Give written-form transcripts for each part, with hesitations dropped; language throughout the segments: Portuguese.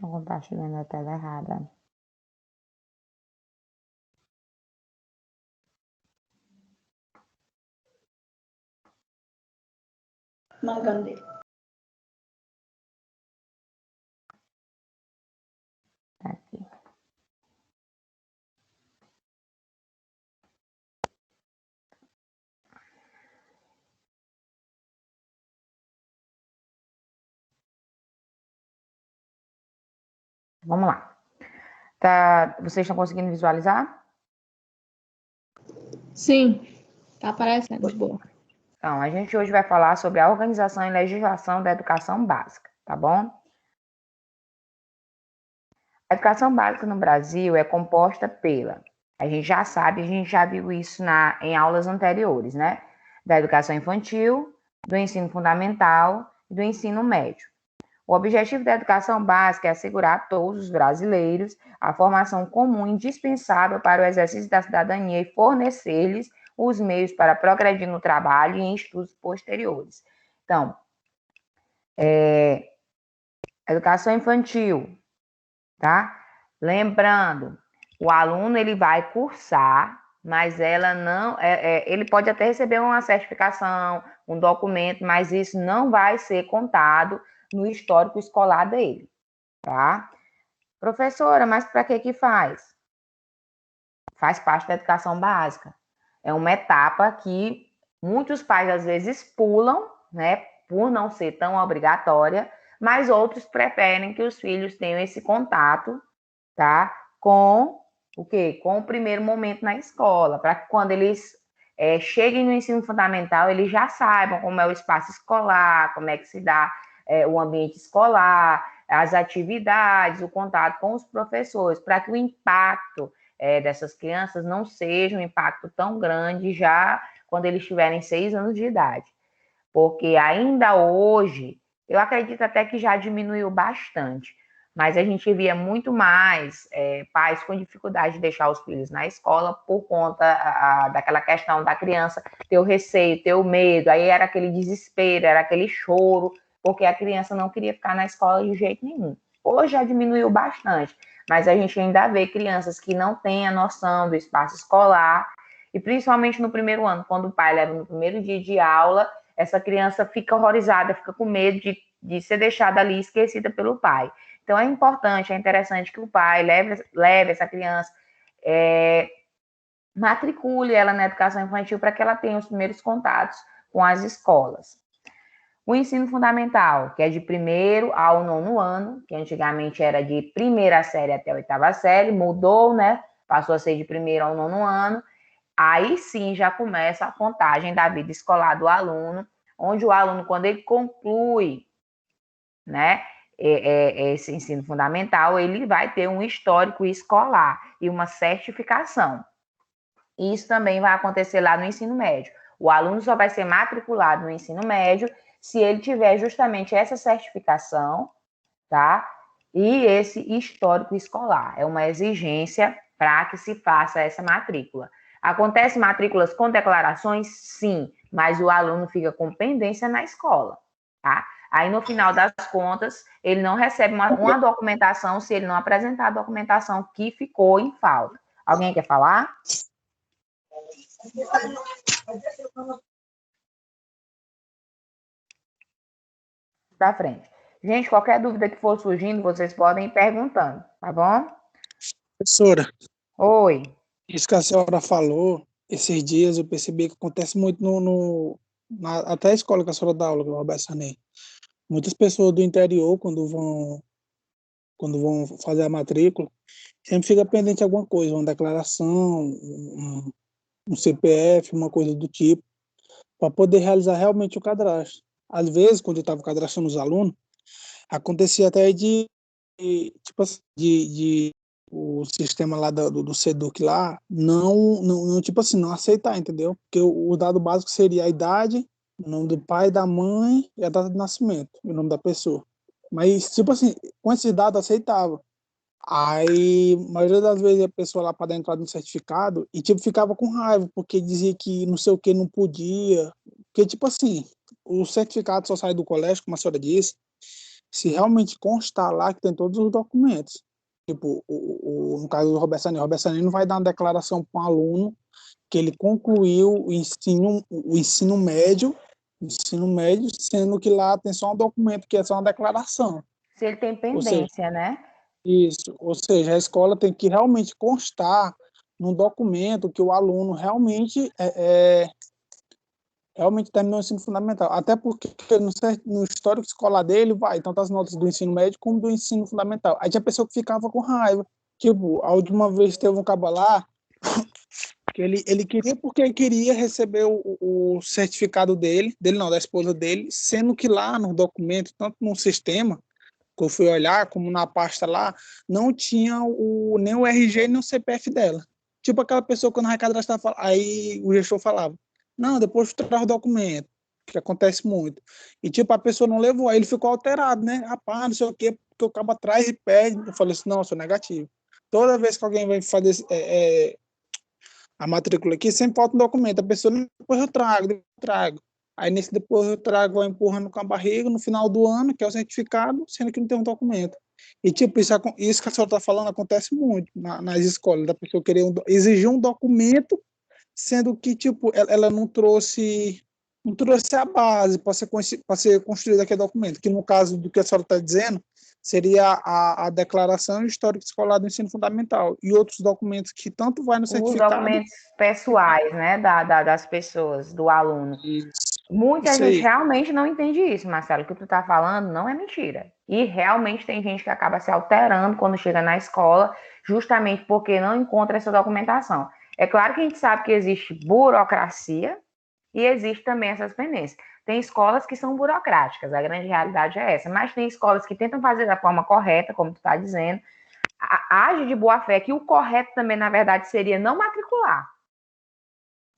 Estou compartilhando a tela errada. Marcando dele. Tá aqui. Vamos lá. Tá, vocês estão conseguindo visualizar? Sim, tá aparecendo de boa. Então, a gente hoje vai falar sobre a organização e legislação da educação básica, tá bom? A educação básica no Brasil é composta pela, a gente já sabe, a gente já viu isso em aulas anteriores, né? Da educação infantil, do ensino fundamental e do ensino médio. O objetivo da educação básica é assegurar a todos os brasileiros a formação comum indispensável para o exercício da cidadania e fornecer-lhes os meios para progredir no trabalho e em estudos posteriores. Então, educação infantil, tá? Lembrando, o aluno ele vai cursar, mas ela não, ele pode até receber uma certificação, um documento, mas isso não vai ser contado no histórico escolar dele, tá? Professora, mas para que faz? Faz parte da educação básica. É uma etapa que muitos pais às vezes pulam, né, por não ser tão obrigatória, mas outros preferem que os filhos tenham esse contato, tá? Com o quê? Com o primeiro momento na escola, para que quando eles cheguem no ensino fundamental, eles já saibam como é o espaço escolar, como é que se dá o ambiente escolar, as atividades, o contato com os professores, para que o impacto dessas crianças não seja um impacto tão grande já quando eles tiverem 6 anos de idade. Porque ainda hoje, eu acredito até que já diminuiu bastante, mas a gente via muito mais pais com dificuldade de deixar os filhos na escola por conta daquela questão da criança ter o receio, ter o medo, aí era aquele desespero, era aquele choro, porque a criança não queria ficar na escola de jeito nenhum. Hoje já diminuiu bastante, mas a gente ainda vê crianças que não têm a noção do espaço escolar, e principalmente no primeiro ano, quando o pai leva no primeiro dia de aula, essa criança fica horrorizada, fica com medo de ser deixada ali esquecida pelo pai. Então é importante, é interessante que o pai leve essa criança, matricule ela na educação infantil para que ela tenha os primeiros contatos com as escolas. O ensino fundamental, que é de 1º ao 9º ano, que antigamente era de primeira série até a 8ª série, mudou, né? Passou a ser de 1º ao 9º ano. Aí sim já começa a contagem da vida escolar do aluno, onde o aluno, quando ele conclui, né, esse ensino fundamental, ele vai ter um histórico escolar e uma certificação. Isso também vai acontecer lá no ensino médio. O aluno só vai ser matriculado no ensino médio se ele tiver justamente essa certificação, tá? E esse histórico escolar. É uma exigência para que se faça essa matrícula. Acontece matrículas com declarações? Sim, mas o aluno fica com pendência na escola, tá? Aí, no final das contas, ele não recebe uma documentação se ele não apresentar a documentação que ficou em falta. Alguém quer falar? Para frente. Gente, qualquer dúvida que for surgindo, vocês podem ir perguntando, tá bom? Professora, Oi. isso que a senhora falou, esses dias eu percebi que acontece muito até a escola que a senhora dá aula, que é o Roberto Sanei. Muitas pessoas do interior, quando vão fazer a matrícula, sempre fica pendente de alguma coisa, uma declaração, um CPF, uma coisa do tipo, para poder realizar realmente o cadastro. Às vezes, quando eu estava cadastrando os alunos, acontecia até tipo assim, o sistema lá do SEDUC lá não, tipo assim, não aceitar, entendeu? Porque o dado básico seria a idade, o nome do pai, da mãe e a data de nascimento, e o nome da pessoa. Mas, tipo assim, com esses dados aceitava. Aí, a maioria das vezes a pessoa lá para dar entrada no certificado e, tipo, ficava com raiva, porque dizia que não sei o que não podia. Porque, tipo assim, o certificado só sai do colégio, como a senhora disse, se realmente constar lá que tem todos os documentos. Tipo, no caso do Roberto Sanino não vai dar uma declaração para um aluno que ele concluiu ensino médio, sendo que lá tem só um documento que é só uma declaração. Se ele tem Ou seja, pendência, né? isso, ou seja, a escola tem que realmente constar num documento que o aluno realmente terminou o ensino fundamental. Até porque no histórico escolar dele vai tanto as notas do ensino médio como do ensino fundamental. Aí tinha pessoa que ficava com raiva. Tipo, a última vez teve um cabo lá que ele queria porque ele queria receber o certificado dele não, da esposa dele, sendo que lá no documento, tanto no sistema, que eu fui olhar, como na pasta lá, não tinha nem o RG nem o CPF dela. Tipo aquela pessoa quando vai cadastrar, aí o gestor falava, não, depois tu traz o documento, que acontece muito. E tipo, a pessoa não levou, aí ele ficou alterado, né? Rapaz, não sei o quê, porque o cabo atrás e pede. Eu falei assim, não, eu sou negativo. Toda vez que alguém vai fazer a matrícula aqui, sempre falta um documento. A pessoa, depois eu trago. Aí nesse depois eu trago, vai empurrando com a barriga no final do ano, que é o certificado, sendo que não tem um documento. E tipo, isso que a senhora está falando acontece muito nas escolas, da pessoa querer exigir um documento, sendo que tipo, ela não trouxe a base para ser construído aquele documento, que no caso do que a senhora está dizendo, seria a declaração histórica escolar do ensino fundamental e outros documentos que tanto vai no Os certificado. documentos pessoais, né, das pessoas, do aluno. Muita Isso gente aí. realmente não entende isso, Marcelo. O que tu tá falando não é mentira. E realmente tem gente que acaba se alterando quando chega na escola, justamente porque não encontra essa documentação. É claro que a gente sabe que existe burocracia e existe também essas pendências. Tem escolas que são burocráticas, a grande realidade é essa, mas tem escolas que tentam fazer da forma correta, como tu está dizendo, age de boa fé, que o correto também, na verdade, seria não matricular.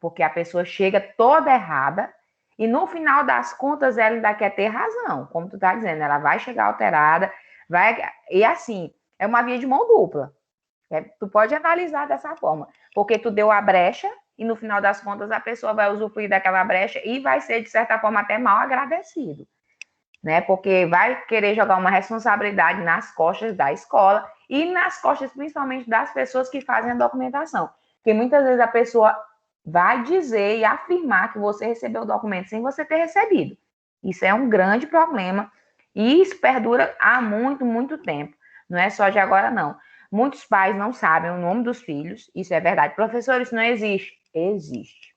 Porque a pessoa chega toda errada e no final das contas ela ainda quer ter razão, como tu tá dizendo, ela vai chegar alterada, e assim, é uma via de mão dupla. Tu pode analisar dessa forma, porque tu deu a brecha e no final das contas a pessoa vai usufruir daquela brecha e vai ser, de certa forma, até mal agradecido, né? Porque vai querer jogar uma responsabilidade nas costas da escola e nas costas, principalmente, das pessoas que fazem a documentação. Porque muitas vezes a pessoa vai dizer e afirmar que você recebeu o documento sem você ter recebido. Isso é um grande problema e isso perdura há muito, muito tempo. Não é só de agora, não. Muitos pais não sabem o nome dos filhos, isso é verdade. Professor, isso não existe. Existe.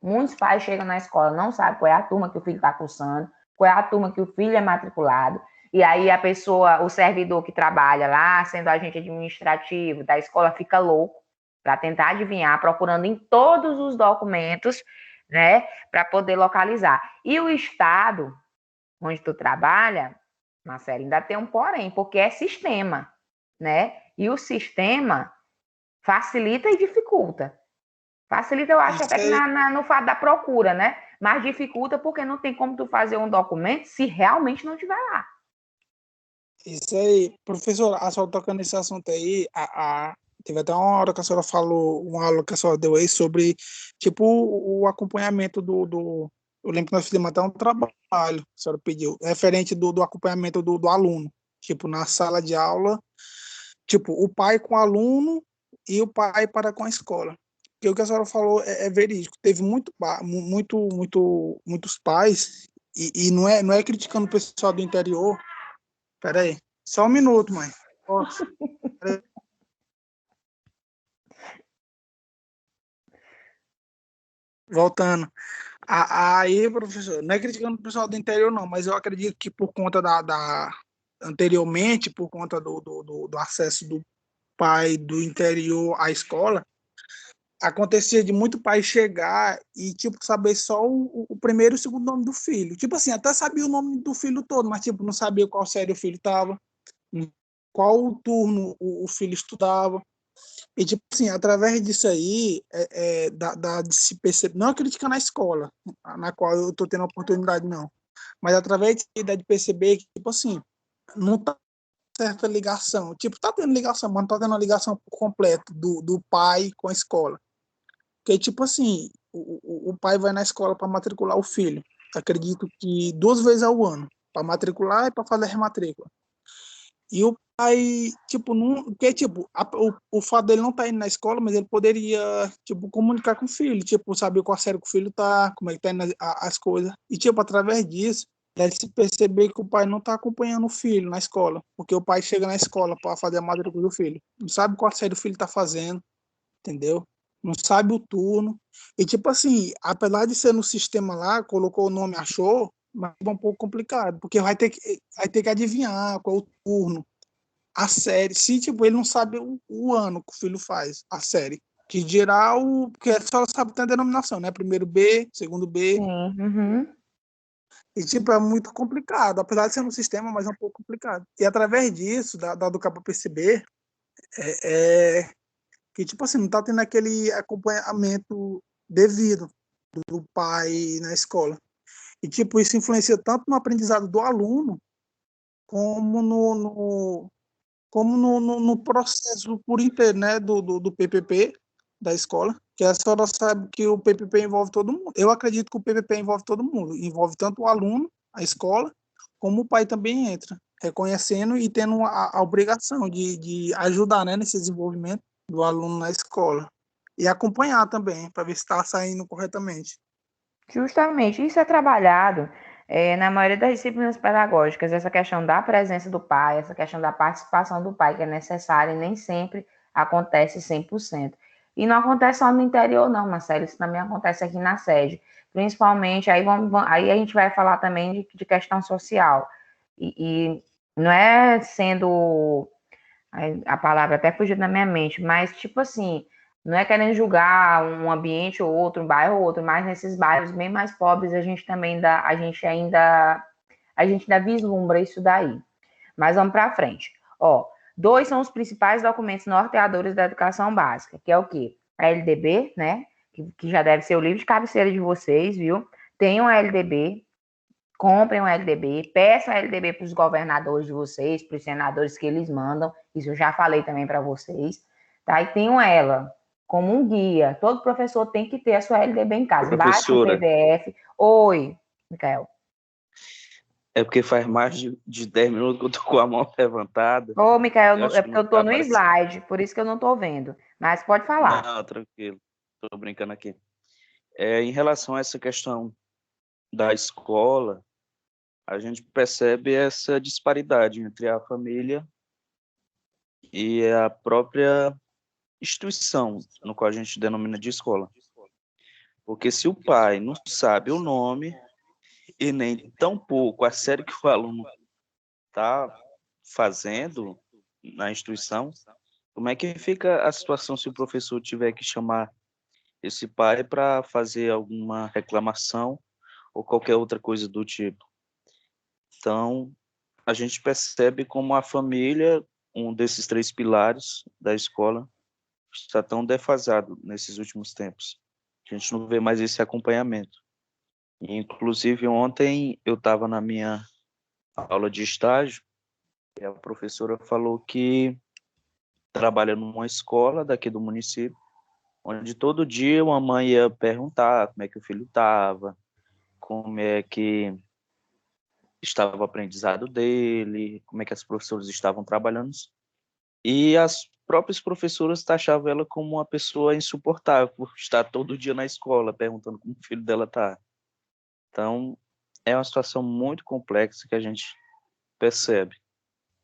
Muitos pais chegam na escola, não sabem qual é a turma que o filho está cursando, qual é a turma que o filho é matriculado, e aí a pessoa, o servidor que trabalha lá, sendo agente administrativo da escola, fica louco para tentar adivinhar, procurando em todos os documentos, né, para poder localizar. E o estado onde tu trabalha, Marcelo, ainda tem um porém, porque é sistema, né? E o sistema facilita e dificulta. Facilita, eu acho, Isso até que aí, no fato da procura, né? Mas dificulta porque não tem como tu fazer um documento se realmente não tiver lá. isso aí. Professor, a senhora tocando nesse assunto aí, teve até uma hora que a senhora falou, uma aula que a senhora deu aí sobre, tipo, o acompanhamento eu lembro que nós fizemos até um trabalho, a senhora pediu, referente do acompanhamento do aluno, tipo, na sala de aula, tipo, o pai com o aluno e o pai para com a escola. Porque o que a senhora falou é verídico. Teve muitos pais, e não é criticando o pessoal do interior. Peraí, só um minuto, mãe. Posso? Peraí. Voltando. Aí, professor, não é criticando o pessoal do interior, não, mas eu acredito que por conta anteriormente, por conta do acesso do pai do interior à escola, acontecia de muito pai chegar e, tipo, saber só o primeiro e o segundo nome do filho. Tipo assim, até sabia o nome do filho todo, mas, tipo, não sabia qual série o filho estava, qual turno o filho estudava. E, tipo assim, através disso aí, dá de se perceber, não a crítica na escola, na qual eu estou tendo a oportunidade, não, mas através disso aí dá de perceber que, tipo assim, não tá certa ligação. Tipo, tá tendo ligação, mas não tá tendo uma ligação por completo do pai com a escola. Porque, tipo assim, o pai vai na escola para matricular o filho. Acredito que 2 vezes ao ano. para matricular e para fazer a rematrícula. E o pai, tipo, não, porque, tipo, o fato dele não estar indo na escola, mas ele poderia, tipo, comunicar com o filho, tipo, saber qual série que o filho tá, como é que tá indo as coisas. E, tipo, através disso, deve se perceber que o pai não está acompanhando o filho na escola, porque o pai chega na escola para fazer a matrícula do filho, não sabe qual série o filho está fazendo, entendeu? Não sabe o turno. E, tipo assim, apesar de ser no sistema lá, colocou o nome, achou, mas é um pouco complicado, porque vai ter que adivinhar qual é o turno, a série. Se, tipo, ele não sabe o ano que o filho faz, a série. Que geral, porque só sabe ter a denominação, né? Primeiro B, segundo B. Sim. Uhum. E, tipo, é muito complicado. Apesar de ser no sistema, mas é um pouco complicado. E através disso, dá do cabo perceber, é que, tipo assim, não tá tendo aquele acompanhamento devido do pai na escola. E, tipo, isso influencia tanto no aprendizado do aluno, como no processo por inteiro, né, do PPP da escola, que a senhora sabe que o PPP envolve todo mundo. Eu acredito que o PPP envolve todo mundo, envolve tanto o aluno, a escola, como o pai também entra, reconhecendo e tendo a obrigação de ajudar, né, nesse desenvolvimento do aluno na escola. E acompanhar também, para ver se está saindo corretamente. Justamente, isso é trabalhado na maioria das disciplinas pedagógicas, essa questão da presença do pai, essa questão da participação do pai, que é necessária e nem sempre acontece 100%. E não acontece só no interior, não, Marcelo, isso também acontece aqui na sede. Principalmente, aí a gente vai falar também de questão social. E não é sendo, a palavra até fugiu da minha mente, mas tipo assim, não é querendo julgar um ambiente ou outro, um bairro ou outro, mas nesses bairros bem mais pobres a gente também a gente ainda vislumbra isso daí. Mas vamos para frente. Ó, dois são os principais documentos norteadores da educação básica, que é o quê? A LDB, né? Que já deve ser o livro de cabeceira de vocês, viu? Tem uma LDB, comprem um LDB, peçam a LDB para os governadores de vocês, para os senadores que eles mandam, isso eu já falei também para vocês, tá? E tenham ela como um guia, todo professor tem que ter a sua LDB em casa, baixa o Professora, PDF. Oi, Micael. é porque faz mais de 10 minutos que eu tô com a mão levantada. Ô, Eu Micael, acho é que porque não eu tô tá no aparecendo. slide, por isso que eu não tô vendo, mas pode falar. Não, tranquilo. Tô brincando aqui. Em relação a essa questão da escola, a gente percebe essa disparidade entre a família e a própria instituição, no qual a gente denomina de escola. Porque se o pai não sabe o nome e nem tampouco a série que o aluno está fazendo na instituição, como é que fica a situação se o professor tiver que chamar esse pai para fazer alguma reclamação ou qualquer outra coisa do tipo? Então, a gente percebe como a família, um desses três pilares da escola, está tão defasado nesses últimos tempos. A gente não vê mais esse acompanhamento. E, inclusive, ontem eu estava na minha aula de estágio e a professora falou que trabalha numa escola daqui do município, onde todo dia uma mãe ia perguntar como é que o filho estava, como é que estava o aprendizado dele, como é que as professoras estavam trabalhando. E as próprias professoras taxavam ela como uma pessoa insuportável por estar todo dia na escola perguntando como o filho dela está. Então, é uma situação muito complexa que a gente percebe.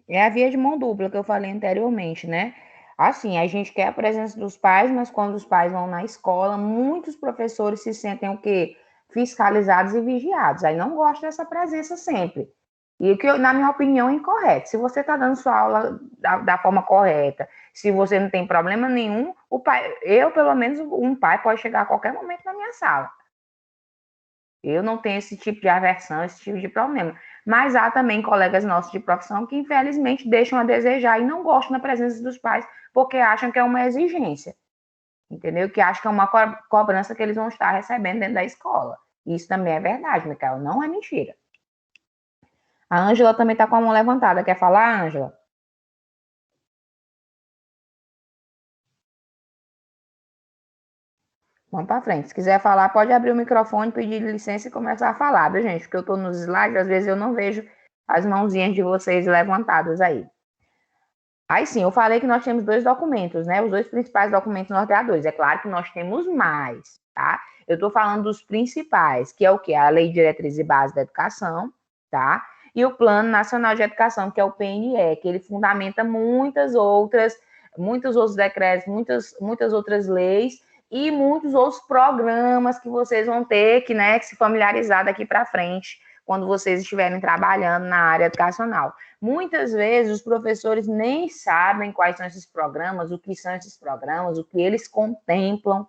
É a via de mão dupla que eu falei anteriormente, né? Assim, a gente quer a presença dos pais, mas quando os pais vão na escola, muitos professores se sentem o quê? Fiscalizados e vigiados. Aí não gosto dessa presença sempre. E o que, na minha opinião, é incorreto. Se você está dando sua aula da forma correta, se você não tem problema nenhum, o pai, eu, pelo menos, um pai pode chegar a qualquer momento na minha sala. Eu não tenho esse tipo de aversão, esse tipo de problema. Mas há também colegas nossos de profissão que, infelizmente, deixam a desejar e não gostam da presença dos pais porque acham que é uma exigência, entendeu? Que acham que é uma cobrança que eles vão estar recebendo dentro da escola. Isso também é verdade, Micael, não é mentira. A Ângela também está com a mão levantada. Quer falar, Ângela? Vamos para frente. Se quiser falar, pode abrir o microfone, pedir licença e começar a falar, viu, gente? Porque eu estou nos slides, às vezes eu não vejo as mãozinhas de vocês levantadas aí. Aí sim, eu falei que nós temos 2 documentos, né? Os 2 principais documentos norteadores. É claro que nós temos mais, tá? Eu estou falando dos principais, que é o quê? A Lei de Diretriz e Base da Educação, tá? E o Plano Nacional de Educação, que é o PNE, que ele fundamenta muitos outros decretos, muitas outras leis e muitos outros programas que vocês vão ter que, né, que se familiarizar daqui para frente, quando vocês estiverem trabalhando na área educacional. Muitas vezes os professores nem sabem quais são esses programas, o que são esses programas, o que eles contemplam,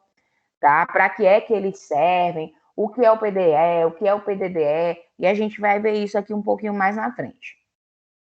tá? Para que é que eles servem, o que é o PDE, o que é o PDDE, e a gente vai ver isso aqui um pouquinho mais na frente.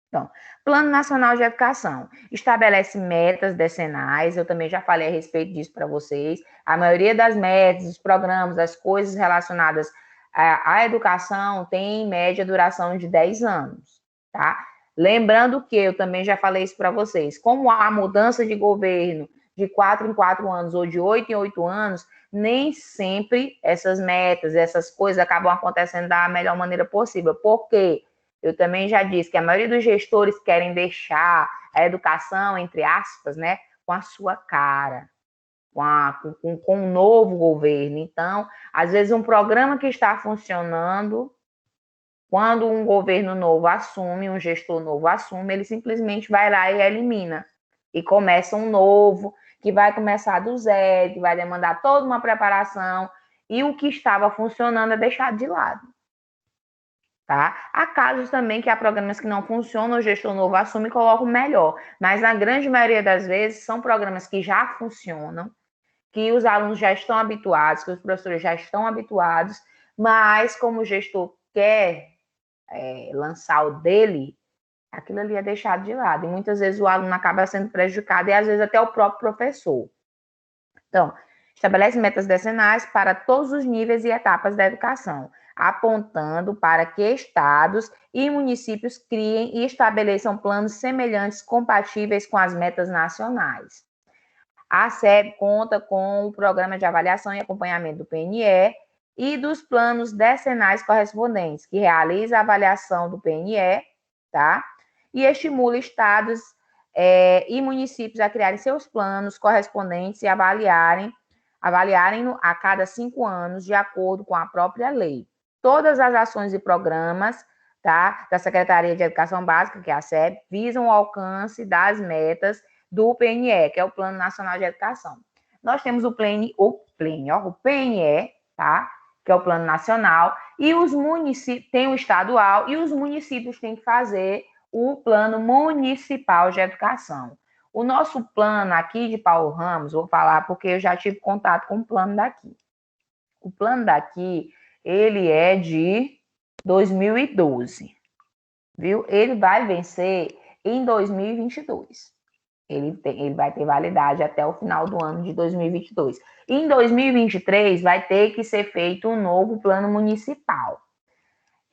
Então, Plano Nacional de Educação estabelece metas decenais, eu também já falei a respeito disso para vocês. A maioria das metas, dos programas, das coisas relacionadas à educação tem, em média, duração de 10 anos, tá? Lembrando que eu também já falei isso para vocês, como há mudança de governo de 4 em 4 anos ou de 8 em 8 anos, nem sempre essas metas, essas coisas acabam acontecendo da melhor maneira possível. Por quê? Eu também já disse que a maioria dos gestores querem deixar a educação, entre aspas, né, com a sua cara, com um novo governo. Então, às vezes, um programa que está funcionando, quando um governo novo assume, um gestor novo assume, ele simplesmente vai lá e elimina. E começa um novo, que vai começar do zero, que vai demandar toda uma preparação, e o que estava funcionando é deixado de lado. Tá? Há casos também que há programas que não funcionam, o gestor novo assume e coloca o melhor, mas na grande maioria das vezes são programas que já funcionam, que os alunos já estão habituados, que os professores já estão habituados, mas como o gestor quer lançar o dele, aquilo ali é deixado de lado, e muitas vezes o aluno acaba sendo prejudicado, e às vezes até o próprio professor. Então, estabelece metas decenais para todos os níveis e etapas da educação, apontando para que estados e municípios criem e estabeleçam planos semelhantes compatíveis com as metas nacionais. A SEB conta com o Programa de Avaliação e Acompanhamento do PNE e dos planos decenais correspondentes, que realiza a avaliação do PNE, tá? E estimula estados e municípios a criarem seus planos correspondentes e avaliarem-no a cada 5 anos, de acordo com a própria lei. Todas as ações e programas, tá, da Secretaria de Educação Básica, que é a SEB, visam o alcance das metas do PNE, que é o Plano Nacional de Educação. Nós temos o PNE, tá, que é o Plano Nacional, e os municípios, tem o estadual, e os municípios têm que fazer o Plano Municipal de Educação. O nosso plano aqui de Paulo Ramos, vou falar porque eu já tive contato com o plano daqui. O plano daqui, ele é de 2012, viu? Ele vai vencer em 2022. Ele vai ter validade até o final do ano de 2022. Em 2023, vai ter que ser feito um novo plano municipal.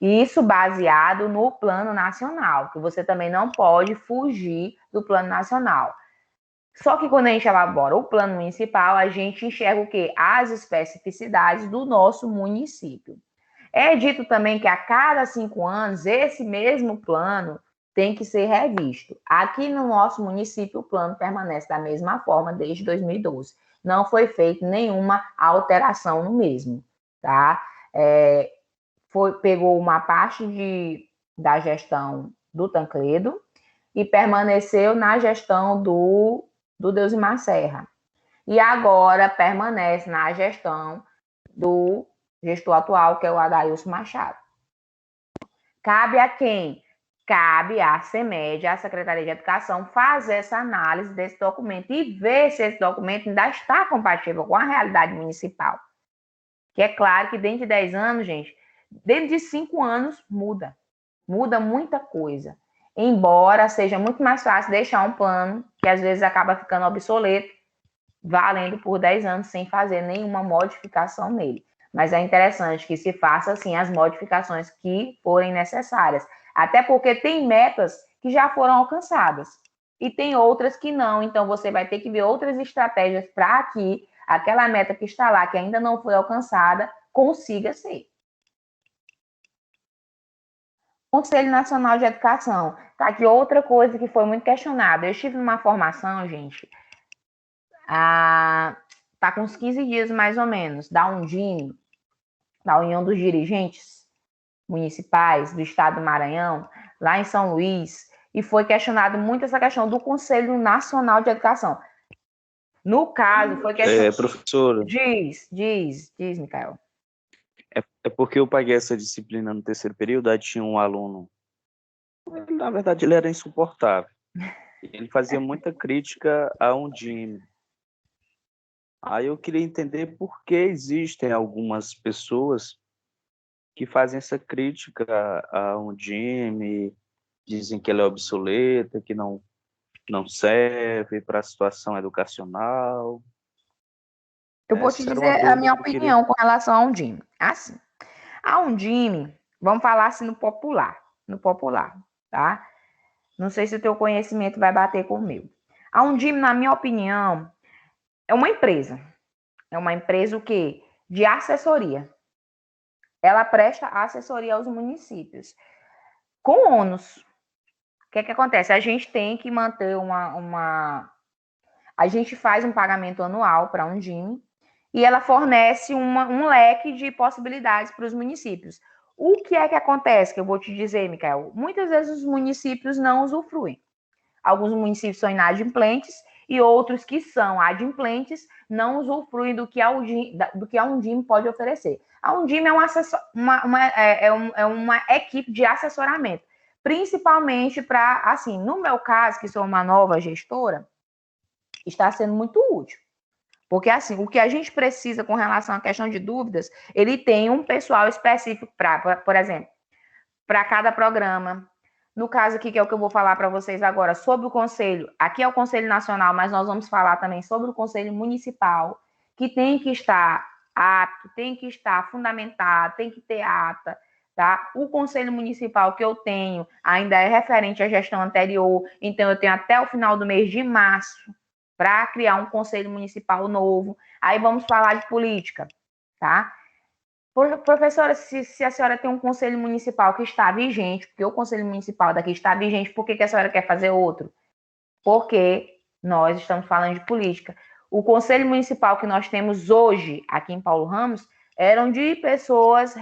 Isso baseado no plano nacional, que você também não pode fugir do plano nacional. Só que quando a gente elabora o plano municipal, a gente enxerga o quê? As especificidades do nosso município. É dito também que a cada 5 anos, esse mesmo plano tem que ser revisto. Aqui no nosso município, o plano permanece da mesma forma desde 2012. Não foi feita nenhuma alteração no mesmo, tá? Pegou uma parte da gestão do Tancredo e permaneceu na gestão do Deusimar Serra. E agora permanece na gestão do gestor atual, que é o Adailson Machado. Cabe a quem? Cabe à CEMED, à Secretaria de Educação, fazer essa análise desse documento e ver se esse documento ainda está compatível com a realidade municipal. Que é claro que dentro de 10 anos, gente, dentro de 5 anos muda muita coisa. Embora seja muito mais fácil deixar um plano, que às vezes acaba ficando obsoleto, valendo por 10 anos sem fazer nenhuma modificação nele. Mas é interessante que se faça, assim, as modificações que forem necessárias. Até porque tem metas que já foram alcançadas e tem outras que não. Então, você vai ter que ver outras estratégias para que aquela meta que está lá, que ainda não foi alcançada, consiga ser. Conselho Nacional de Educação. Tá aqui outra coisa que foi muito questionada. Eu estive numa formação, gente, tá com uns 15 dias mais ou menos, da Undime, da União dos Dirigentes Municipais do Estado do Maranhão, lá em São Luís, e foi questionado muito essa questão do Conselho Nacional de Educação. No caso, foi questionado... Professora, Diz, Micael. é porque eu paguei essa disciplina no terceiro período, aí tinha um aluno, na verdade ele era insuportável, ele fazia muita crítica a Undime. Aí eu queria entender por que existem algumas pessoas que fazem essa crítica a Undime, dizem que ela é obsoleta, que não serve para a situação educacional. Eu vou te Essa era dizer uma a dúvida minha que eu queria. opinião com relação à Undime. Assim, a Undime, vamos falar assim no popular, tá? Não sei se o teu conhecimento vai bater com o meu. A Undime, na minha opinião, é uma empresa. É uma empresa o quê? De assessoria. Ela presta assessoria aos municípios. Com ônus. O que acontece? A gente tem que manter A gente faz um pagamento anual para a Undime e ela fornece um leque de possibilidades para os municípios. O que é que acontece? Que eu vou te dizer, Micael. Muitas vezes os municípios não usufruem. Alguns municípios são inadimplentes e outros que são adimplentes não usufruem do que a Undime pode oferecer. A Undime é uma equipe de assessoramento, principalmente para, assim, no meu caso, que sou uma nova gestora, está sendo muito útil. Porque, assim, o que a gente precisa com relação à questão de dúvidas, ele tem um pessoal específico para, por exemplo, para cada programa. No caso aqui, que é o que eu vou falar para vocês agora, sobre o Conselho. Aqui é o Conselho Nacional, mas nós vamos falar também sobre o Conselho Municipal, que tem que estar apto, tem que estar fundamentado, tem que ter ata, tá? O Conselho Municipal que eu tenho ainda é referente à gestão anterior, então eu tenho até o final do mês de março para criar um Conselho Municipal novo. Aí vamos falar de política, tá? Professora, se a senhora tem um conselho municipal que está vigente, porque o conselho municipal daqui está vigente, por que a senhora quer fazer outro? Porque nós estamos falando de política. O conselho municipal que nós temos hoje, aqui em Paulo Ramos, eram de pessoas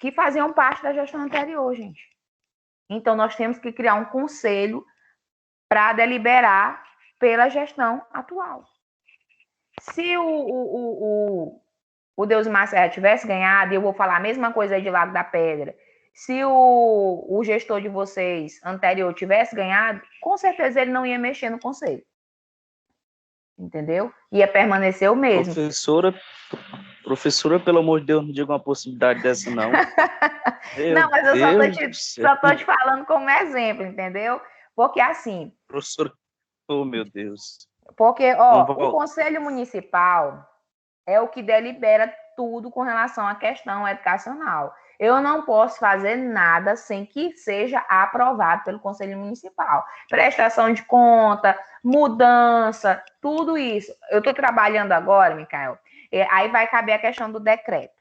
que faziam parte da gestão anterior, gente. Então, nós temos que criar um conselho para deliberar pela gestão atual. Se o Deusmar Serra tivesse ganhado, e eu vou falar a mesma coisa aí de Lago da Pedra, se o gestor de vocês anterior tivesse ganhado, com certeza ele não ia mexer no conselho. Entendeu? Ia permanecer o mesmo. Professora, pelo amor de Deus, não diga uma possibilidade dessa, não. Não, mas eu só tô te falando como exemplo, entendeu? Porque assim... Professora, oh meu Deus. Porque, o Conselho Municipal é o que delibera tudo com relação à questão educacional. Eu não posso fazer nada sem que seja aprovado pelo Conselho Municipal. Prestação de conta, mudança, tudo isso. Eu estou trabalhando agora, Micael, aí vai caber a questão do decreto,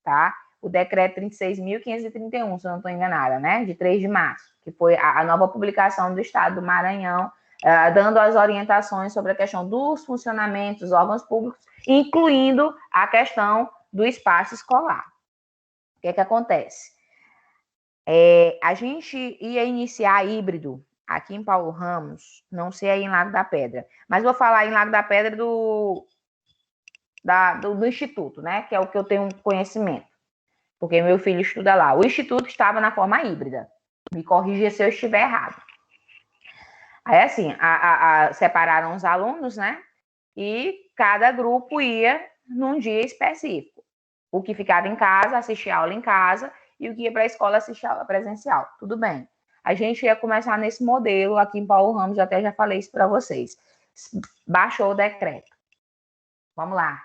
tá? O decreto 36.531, se eu não estou enganada, né? De 3 de março, que foi a nova publicação do Estado do Maranhão, dando as orientações sobre a questão dos funcionamentos dos órgãos públicos, incluindo a questão do espaço escolar. O que acontece? A gente ia iniciar híbrido aqui em Paulo Ramos, não sei aí em Lago da Pedra, mas vou falar em Lago da Pedra do Instituto, né? Que é o que eu tenho conhecimento, porque meu filho estuda lá. O Instituto estava na forma híbrida. Me corrija se eu estiver errado. Aí, assim, separaram os alunos, né? E cada grupo ia num dia específico. O que ficava em casa, assistia aula em casa, e o que ia para a escola, assistia aula presencial. Tudo bem. A gente ia começar nesse modelo aqui em Paulo Ramos, até já falei isso para vocês. Baixou o decreto. Vamos lá.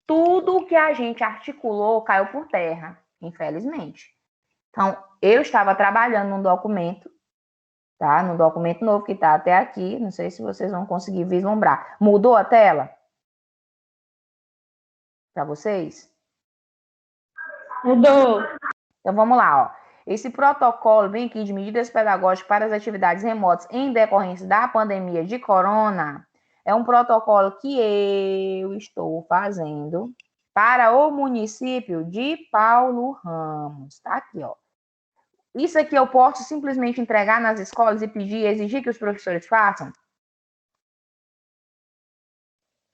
Tudo que a gente articulou caiu por terra, infelizmente. Então, eu estava trabalhando num documento, tá? No documento novo que está até aqui, não sei se vocês vão conseguir vislumbrar. Mudou a tela? Para vocês? Mudou. Então, vamos lá, ó. Esse protocolo vem aqui de medidas pedagógicas para as atividades remotas em decorrência da pandemia de corona. É um protocolo que eu estou fazendo para o município de Paulo Ramos. Tá aqui, ó. Isso aqui eu posso simplesmente entregar nas escolas e pedir, exigir que os professores façam?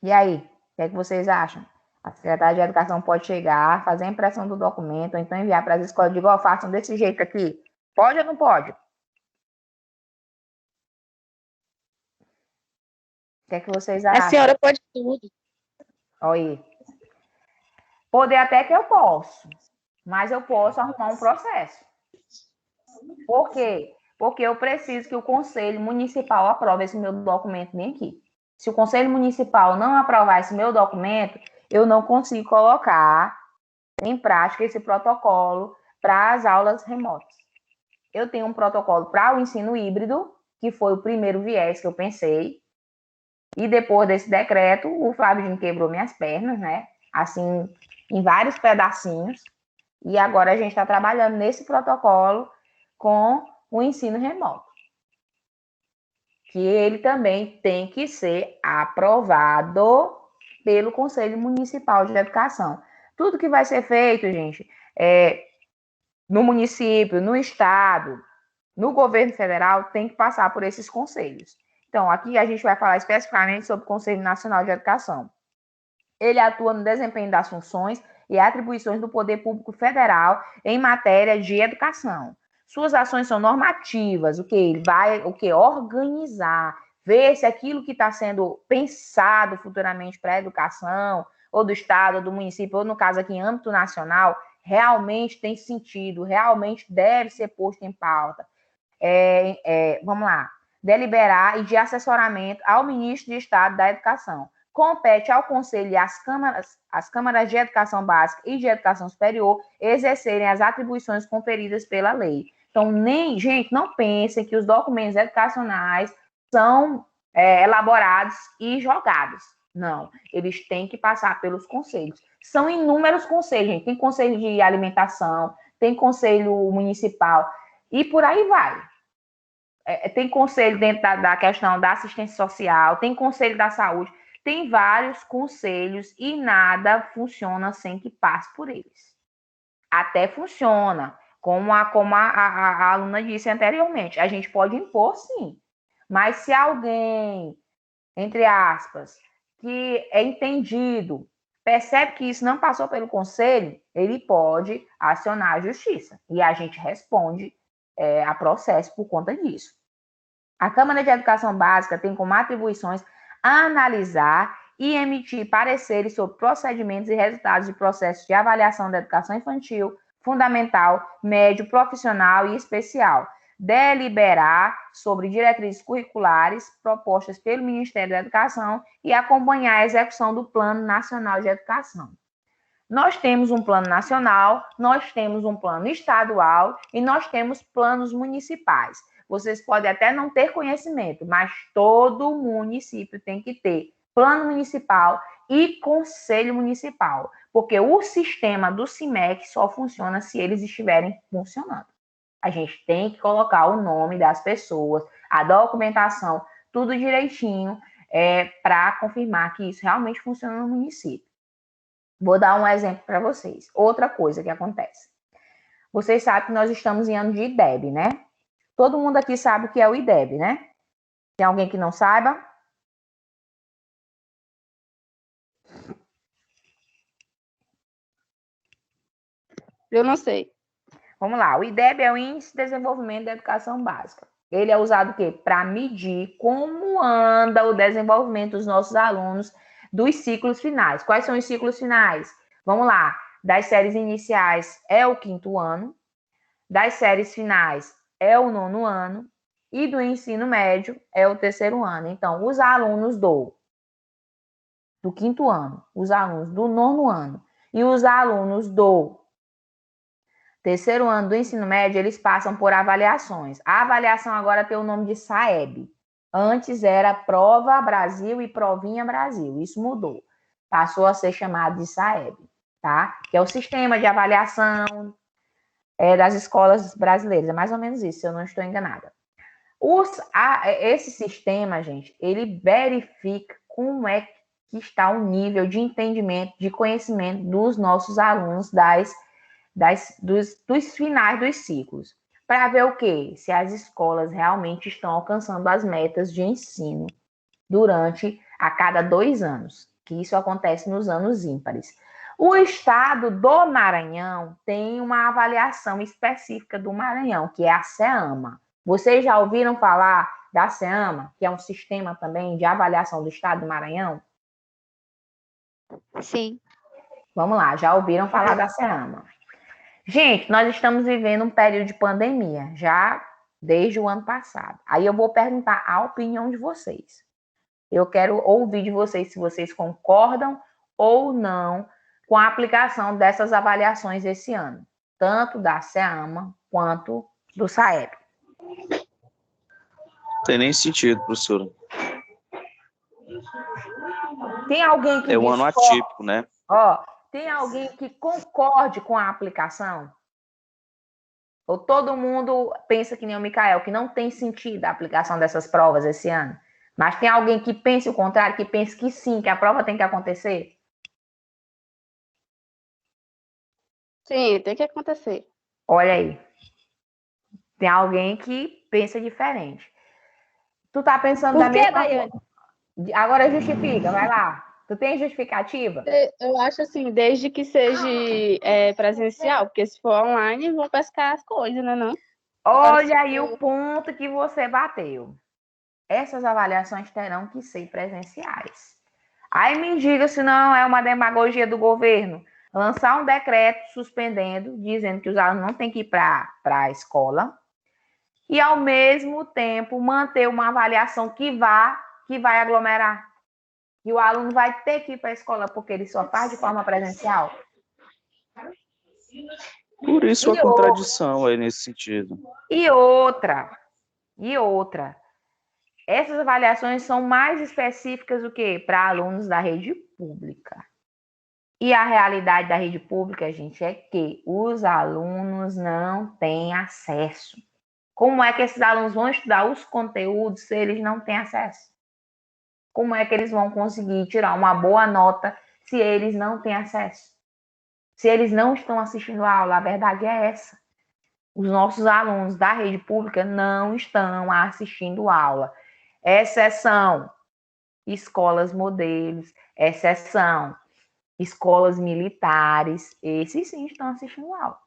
E aí, o que é que vocês acham? A Secretaria de Educação pode chegar, fazer a impressão do documento, ou então enviar para as escolas de igual, façam desse jeito aqui. Pode ou não pode? O que é que vocês acham? A senhora pode tudo. Olha aí. Poder até que eu posso, mas eu posso arrumar um processo. Por quê? Porque eu preciso que o Conselho Municipal aprove esse meu documento bem aqui. Se o Conselho Municipal não aprovar esse meu documento, eu não consigo colocar em prática esse protocolo para as aulas remotas. Eu tenho um protocolo para o ensino híbrido, que foi o primeiro viés que eu pensei, e depois desse decreto, o Flávio quebrou minhas pernas, né? Assim, em vários pedacinhos, e agora a gente está trabalhando nesse protocolo com o ensino remoto, que ele também tem que ser aprovado pelo Conselho Municipal de Educação. Tudo que vai ser feito, gente, no município, no estado, no governo federal, tem que passar por esses conselhos. Então, aqui a gente vai falar especificamente sobre o Conselho Nacional de Educação. Ele atua no desempenho das funções e atribuições do poder público federal em matéria de educação. Suas ações são normativas, o que ele vai organizar, ver se aquilo que está sendo pensado futuramente para a educação, ou do estado, ou do município, ou no caso aqui em âmbito nacional, realmente tem sentido, realmente deve ser posto em pauta. Vamos lá, deliberar e de assessoramento ao ministro de Estado da Educação. Compete ao Conselho e às câmaras de Educação Básica e de Educação Superior exercerem as atribuições conferidas pela lei. Então, gente, não pensem que os documentos educacionais são elaborados e jogados. Não, eles têm que passar pelos conselhos. São inúmeros conselhos, gente. Tem conselho de alimentação, tem conselho municipal e por aí vai. Tem conselho dentro da questão da assistência social, tem conselho da saúde, tem vários conselhos e nada funciona sem que passe por eles. Até funciona, como a aluna disse anteriormente, a gente pode impor sim, mas se alguém, entre aspas, que é entendido, percebe que isso não passou pelo conselho, ele pode acionar a justiça e a gente responde a processo por conta disso. A Câmara de Educação Básica tem como atribuições analisar e emitir pareceres sobre procedimentos e resultados de processos de avaliação da educação infantil, fundamental, médio, profissional e especial. Deliberar sobre diretrizes curriculares propostas pelo Ministério da Educação e acompanhar a execução do Plano Nacional de Educação. Nós temos um plano nacional, nós temos um plano estadual e nós temos planos municipais. Vocês podem até não ter conhecimento, mas todo município tem que ter plano municipal e conselho municipal, porque o sistema do CIMEC só funciona se eles estiverem funcionando. A gente tem que colocar o nome das pessoas, a documentação, tudo direitinho, para confirmar que isso realmente funciona no município. Vou dar um exemplo para vocês. Outra coisa que acontece. Vocês sabem que nós estamos em ano de IDEB, né? Todo mundo aqui sabe o que é o IDEB, né? Tem alguém que não saiba? Eu não sei. Vamos lá. O IDEB é o Índice de Desenvolvimento da Educação Básica. Ele é usado o quê? Para medir como anda o desenvolvimento dos nossos alunos dos ciclos finais. Quais são os ciclos finais? Vamos lá. Das séries iniciais é o 5º ano, das séries finais é o 9º ano e do ensino médio é o 3º ano. Então, os alunos do 5º ano, os alunos do 9º ano e os alunos do 3º ano do ensino médio, eles passam por avaliações. A avaliação agora tem o nome de SAEB. Antes era Prova Brasil e Provinha Brasil. Isso mudou. Passou a ser chamado de SAEB, tá? Que é o sistema de avaliação das escolas brasileiras. É mais ou menos isso, se eu não estou enganada. Esse sistema, gente, ele verifica como é que está o nível de entendimento, de conhecimento dos nossos alunos dos finais dos ciclos. Para ver o quê? Se as escolas realmente estão alcançando as metas de ensino a cada 2 anos, que isso acontece nos anos ímpares. O estado do Maranhão tem uma avaliação específica do Maranhão, que é a SEAMA. Vocês já ouviram falar da SEAMA, que é um sistema também de avaliação do estado do Maranhão? Sim. Vamos lá, já ouviram falar da SEAMA? Gente, nós estamos vivendo um período de pandemia, já desde o ano passado. Aí eu vou perguntar a opinião de vocês. Eu quero ouvir de vocês se vocês concordam ou não com a aplicação dessas avaliações esse ano, tanto da SEAMA quanto do SAEB. Tem nem sentido, professora. Tem alguém que É um ano atípico, né? Tem alguém que concorde com a aplicação? Ou todo mundo pensa que nem o Micael, que não tem sentido a aplicação dessas provas esse ano? Mas tem alguém que pense o contrário, que pense que sim, que a prova tem que acontecer? Sim, tem que acontecer. Olha aí. Tem alguém que pensa diferente. Tu tá pensando da mesma Daiane? Agora justifica, vai lá. Tu tem justificativa? Eu acho assim, desde que seja presencial, porque se for online, vão pescar as coisas, né, não? Olha aí o ponto que você bateu. Essas avaliações terão que ser presenciais. Aí me diga se não é uma demagogia do governo lançar um decreto suspendendo, dizendo que os alunos não têm que ir para a escola, e ao mesmo tempo manter uma avaliação que vai aglomerar. E o aluno vai ter que ir para a escola porque ele só faz de forma presencial. Por isso a contradição aí nesse sentido. E outra. Essas avaliações são mais específicas do que para alunos da rede pública. E a realidade da rede pública, gente, é que os alunos não têm acesso. Como é que esses alunos vão estudar os conteúdos se eles não têm acesso? Como é que eles vão conseguir tirar uma boa nota se eles não têm acesso? Se eles não estão assistindo a aula, a verdade é essa. Os nossos alunos da rede pública não estão assistindo aula. Exceção, escolas modelos, exceção, escolas militares, esses sim estão assistindo aula.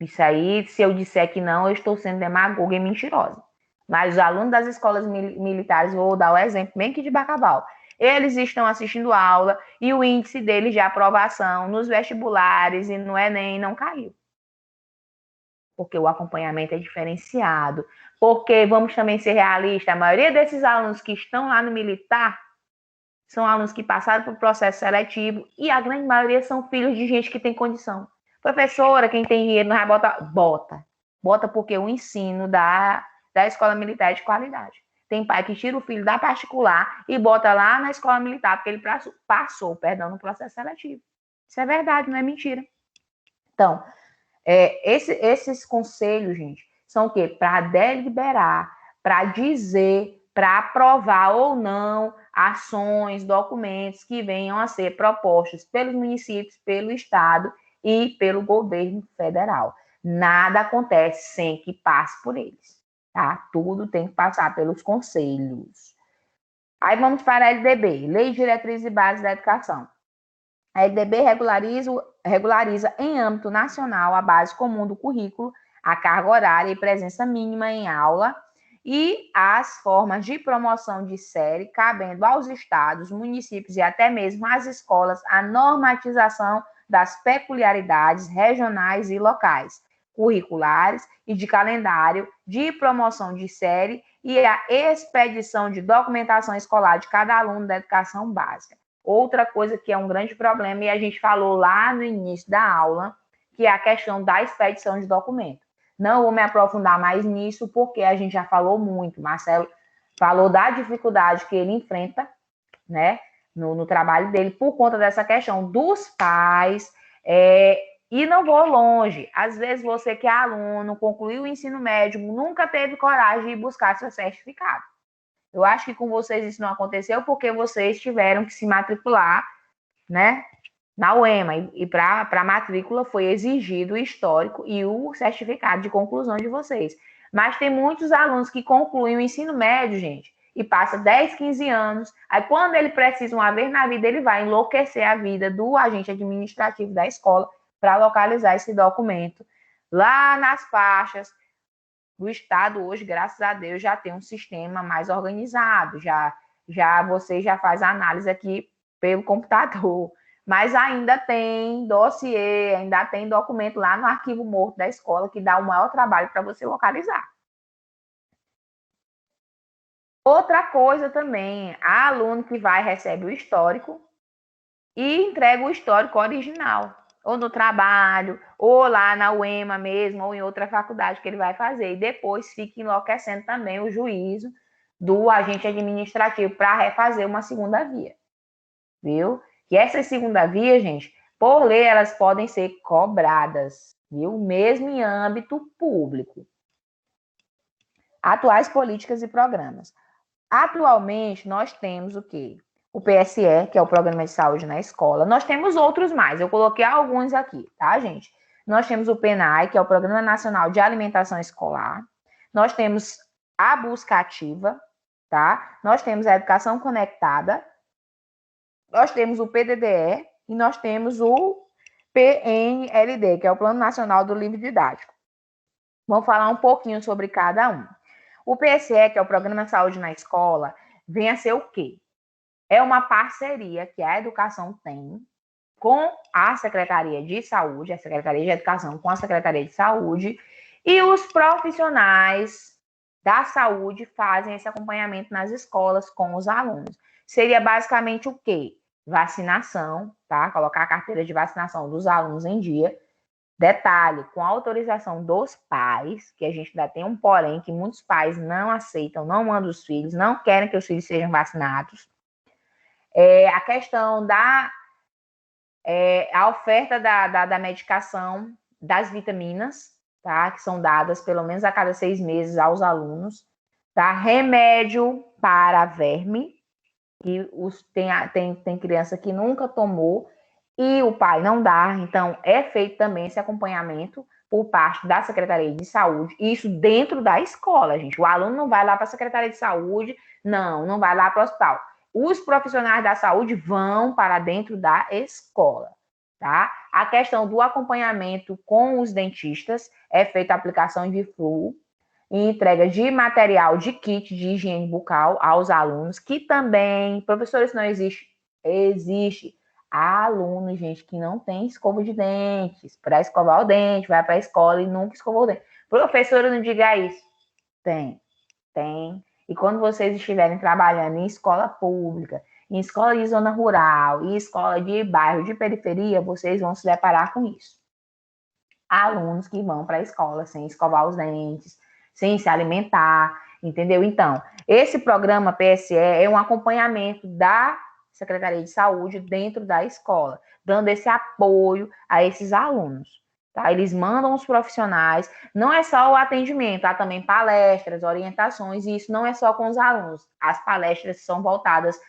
Isso aí, se eu disser que não, eu estou sendo demagoga e mentirosa. Mas os alunos das escolas militares, vou dar o exemplo bem aqui de Bacabal, eles estão assistindo aula e o índice deles de aprovação nos vestibulares e no Enem não caiu. Porque o acompanhamento é diferenciado. Porque, vamos também ser realistas, a maioria desses alunos que estão lá no militar são alunos que passaram por processo seletivo e a grande maioria são filhos de gente que tem condição. Professora, quem tem dinheiro não vai botar? Bota porque o ensino da escola militar é de qualidade. Tem pai que tira o filho da particular e bota lá na escola militar porque ele passou no processo seletivo. Isso é verdade, não é mentira. Então, esses conselhos, gente, são o quê? Para deliberar, para dizer, para aprovar ou não ações, documentos que venham a ser propostos pelos municípios, pelo Estado e pelo governo federal. Nada acontece sem que passe por eles, tá? Tudo tem que passar pelos conselhos. Aí vamos para a LDB, Lei de Diretrizes e Bases da Educação. A LDB regulariza em âmbito nacional a base comum do currículo, a carga horária e presença mínima em aula e as formas de promoção de série, cabendo aos estados, municípios e até mesmo às escolas a normatização das peculiaridades regionais e locais, curriculares e de calendário de promoção de série e a expedição de documentação escolar de cada aluno da educação básica. Outra coisa que é um grande problema, e a gente falou lá no início da aula, que é a questão da expedição de documento. Não vou me aprofundar mais nisso, porque a gente já falou muito. Marcelo falou da dificuldade que ele enfrenta, né, no trabalho dele, por conta dessa questão dos pais E não vou longe. Às vezes você que é aluno, concluiu o ensino médio, nunca teve coragem de ir buscar seu certificado. Eu acho que com vocês isso não aconteceu porque vocês tiveram que se matricular, né, na UEMA. E para a matrícula foi exigido o histórico e o certificado de conclusão de vocês. Mas tem muitos alunos que concluem o ensino médio, gente, e passa 10, 15 anos. Aí quando ele precisa uma vez na vida, ele vai enlouquecer a vida do agente administrativo da escola para localizar esse documento lá nas faixas. O Estado hoje, graças a Deus, já tem um sistema mais organizado, você já faz análise aqui pelo computador, mas ainda tem dossiê, ainda tem documento lá no arquivo morto da escola que dá o maior trabalho para você localizar. Outra coisa também, há aluno que vai recebe o histórico e entrega o histórico original, ou no trabalho, ou lá na UEMA mesmo, ou em outra faculdade que ele vai fazer, e depois fica enlouquecendo também o juízo do agente administrativo para refazer uma segunda via, viu? E essa segunda via, gente, por lei, elas podem ser cobradas, viu? Mesmo em âmbito público. Atuais políticas e programas. Atualmente, nós temos o quê? O PSE, que é o Programa de Saúde na Escola. Nós temos outros mais, eu coloquei alguns aqui, tá, gente? Nós temos o PNAE, que é o Programa Nacional de Alimentação Escolar. Nós temos a Busca Ativa, tá? Nós temos a Educação Conectada. Nós temos o PDDE e nós temos o PNLD, que é o Plano Nacional do Livro Didático. Vamos falar um pouquinho sobre cada um. O PSE, que é o Programa de Saúde na Escola, vem a ser o quê? É uma parceria que a educação tem com a Secretaria de Saúde, a Secretaria de Educação com a Secretaria de Saúde, e os profissionais da saúde fazem esse acompanhamento nas escolas com os alunos. Seria basicamente o quê? Vacinação, tá? Colocar a carteira de vacinação dos alunos em dia. Detalhe, com a autorização dos pais, que a gente ainda tem um porém, que muitos pais não aceitam, não mandam os filhos, não querem que os filhos sejam vacinados. A questão da a oferta da medicação, das vitaminas, tá? Que são dadas pelo menos a cada 6 meses aos alunos, tá? Remédio para verme, que tem criança que nunca tomou e o pai não dá, então é feito também esse acompanhamento por parte da Secretaria de Saúde, isso dentro da escola, gente. O aluno não vai lá para a Secretaria de Saúde, não vai lá para o hospital. Os profissionais da saúde vão para dentro da escola, tá? A questão do acompanhamento com os dentistas é feita a aplicação de flúor e entrega de material de kit de higiene bucal aos alunos, que também, professores, não existe Há alunos, gente, que não tem escova de dentes para escovar o dente, vai para a escola e nunca escovou o dente. Professora, não diga isso. Tem. E quando vocês estiverem trabalhando em escola pública, em escola de zona rural, em escola de bairro, de periferia, vocês vão se deparar com isso. Há alunos que vão para a escola sem escovar os dentes, sem se alimentar, entendeu? Então, esse programa PSE é um acompanhamento da Secretaria de Saúde dentro da escola, dando esse apoio a esses alunos. Tá? Eles mandam os profissionais, não é só o atendimento, há também palestras, orientações, e isso não é só com os alunos. As palestras são voltadas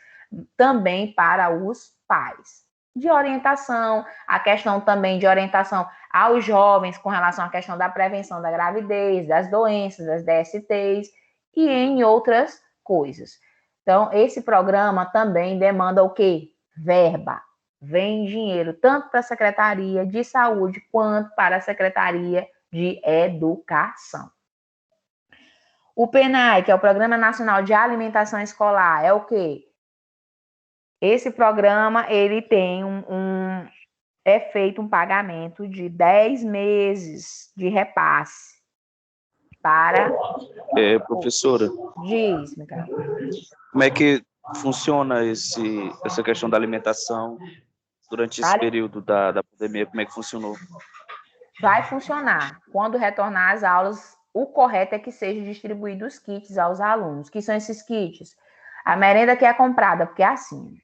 também para os pais. De orientação, a questão também de orientação aos jovens com relação à questão da prevenção da gravidez, das doenças, das DSTs e em outras coisas. Então, esse programa também demanda o quê? Verba. Vem dinheiro tanto para a Secretaria de Saúde quanto para a Secretaria de Educação. O PNAE, que é o Programa Nacional de Alimentação Escolar, é o quê? Esse programa, ele tem é feito um pagamento de 10 meses de repasse para... Professora. Diz, Miguel. Como é que funciona essa questão da alimentação durante esse período da pandemia? Como é que funcionou? Vai funcionar. Quando retornar às aulas, o correto é que sejam distribuídos kits aos alunos. Que são esses kits? A merenda que é comprada, porque é assim,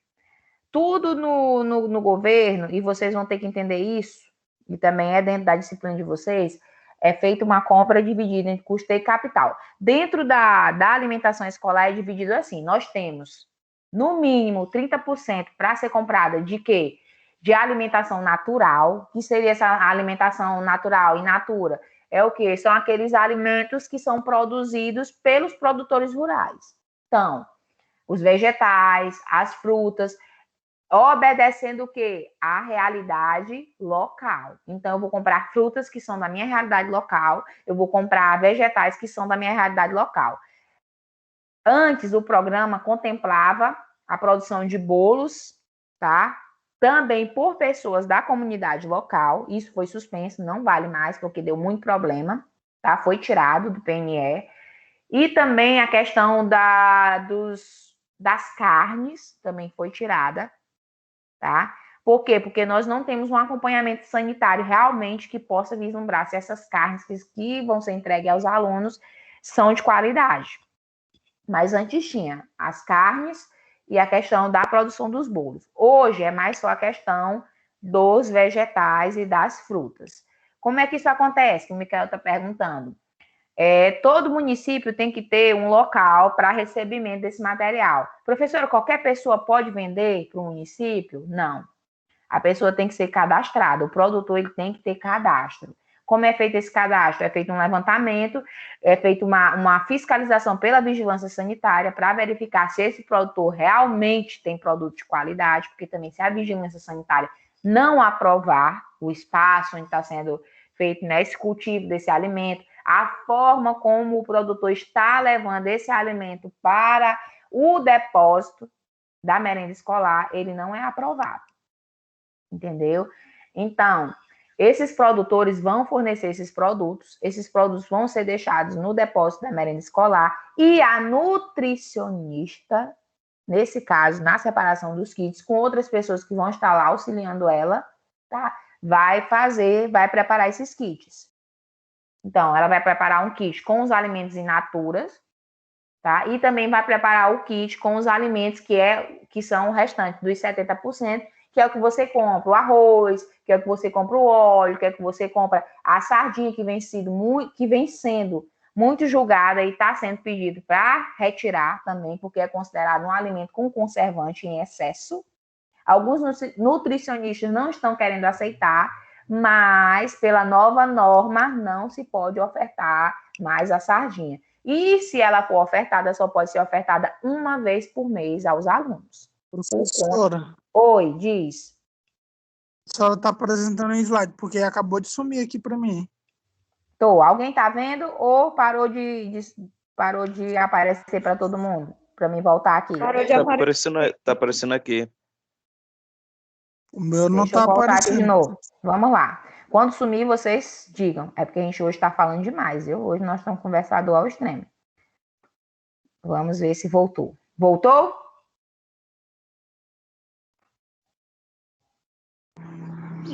tudo no governo, e vocês vão ter que entender isso, e também é dentro da disciplina de vocês, é feita uma compra dividida entre custeio e capital. Dentro da alimentação escolar é dividido assim, nós temos, no mínimo, 30% para ser comprada de quê? De alimentação natural, que seria essa alimentação natural, in natura. É o quê? São aqueles alimentos que são produzidos pelos produtores rurais. Então, os vegetais, as frutas, obedecendo o quê? A realidade local. Então, eu vou comprar frutas que são da minha realidade local, eu vou comprar vegetais que são da minha realidade local. Antes, o programa contemplava a produção de bolos, tá? Também por pessoas da comunidade local. Isso foi suspenso, não vale mais, porque deu muito problema, tá? Foi tirado do PNE. E também a questão das carnes também foi tirada, tá? Por quê? Porque nós não temos um acompanhamento sanitário realmente que possa vislumbrar se essas carnes que vão ser entregues aos alunos são de qualidade. Mas antes tinha as carnes e a questão da produção dos bolos. Hoje é mais só a questão dos vegetais e das frutas. Como é que isso acontece? O Micael está perguntando. Todo município tem que ter um local para recebimento desse material. Professora, qualquer pessoa pode vender para o município? Não. A pessoa tem que ser cadastrada, o produtor ele tem que ter cadastro. Como é feito esse cadastro? É feito um levantamento, é feita uma fiscalização pela vigilância sanitária para verificar se esse produtor realmente tem produto de qualidade, porque também se a vigilância sanitária não aprovar o espaço onde está sendo feito, né, esse cultivo desse alimento, a forma como o produtor está levando esse alimento para o depósito da merenda escolar, ele não é aprovado. Entendeu? Então, esses produtores vão fornecer esses produtos vão ser deixados no depósito da merenda escolar e a nutricionista, nesse caso, na separação dos kits, com outras pessoas que vão estar lá auxiliando ela, tá? Vai preparar esses kits. Então, ela vai preparar um kit com os alimentos in naturas, tá? E também vai preparar o kit com os alimentos que são o restante dos 70%, que é o que você compra, o arroz, que é o que você compra o óleo, que é o que você compra a sardinha, que vem sendo muito julgada e está sendo pedido para retirar também, porque é considerado um alimento com conservante em excesso. Alguns nutricionistas não estão querendo aceitar, mas pela nova norma não se pode ofertar mais a sardinha. E se ela for ofertada, só pode ser ofertada uma vez por mês aos alunos. Professora, Oi, diz. a senhora está apresentando um slide, porque acabou de sumir aqui para mim. Alguém está vendo ou parou de aparecer para todo mundo? Para mim voltar aqui. Tá aparecendo aqui. O meu não Deixa eu está voltar aqui de aparecendo. novo. Vamos lá. Quando sumir, vocês digam. É porque a gente hoje está falando demais, viu? Hoje nós estamos conversando ao extremo. Vamos ver se voltou. Voltou?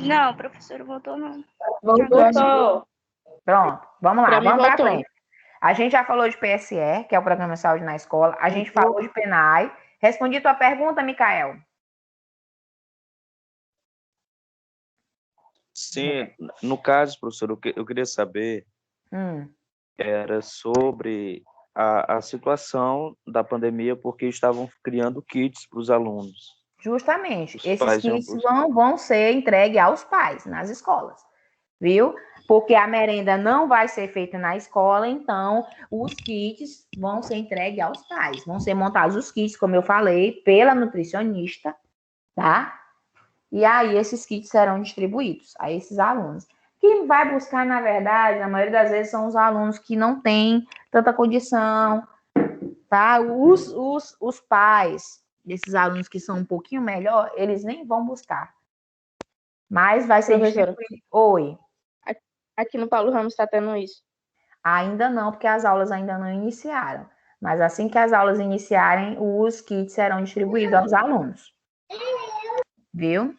Não, professor, voltou não. Voltou. Pronto, vamos lá, vamos para frente. A gente já falou de PSE, que é o Programa de Saúde na Escola. A gente falou de PENAI. Respondi tua pergunta, Micael? Sim, no caso, professor, eu queria saber era sobre a situação da pandemia, porque estavam criando kits para os alunos. Justamente, esses kits vão ser entregues aos pais nas escolas, viu? Porque a merenda não vai ser feita na escola, então os kits vão ser entregues aos pais. Vão ser montados os kits, como eu falei, pela nutricionista, tá? E aí esses kits serão distribuídos a esses alunos. Quem vai buscar, na verdade, na maioria das vezes, são os alunos que não têm tanta condição, tá? Os pais desses alunos que são um pouquinho melhor, eles nem vão buscar. Mas vai ser distribuído. Oi. Aqui no Paulo Ramos está tendo isso? Ainda não, porque as aulas ainda não iniciaram. Mas assim que as aulas iniciarem, os kits serão distribuídos aos alunos. Viu?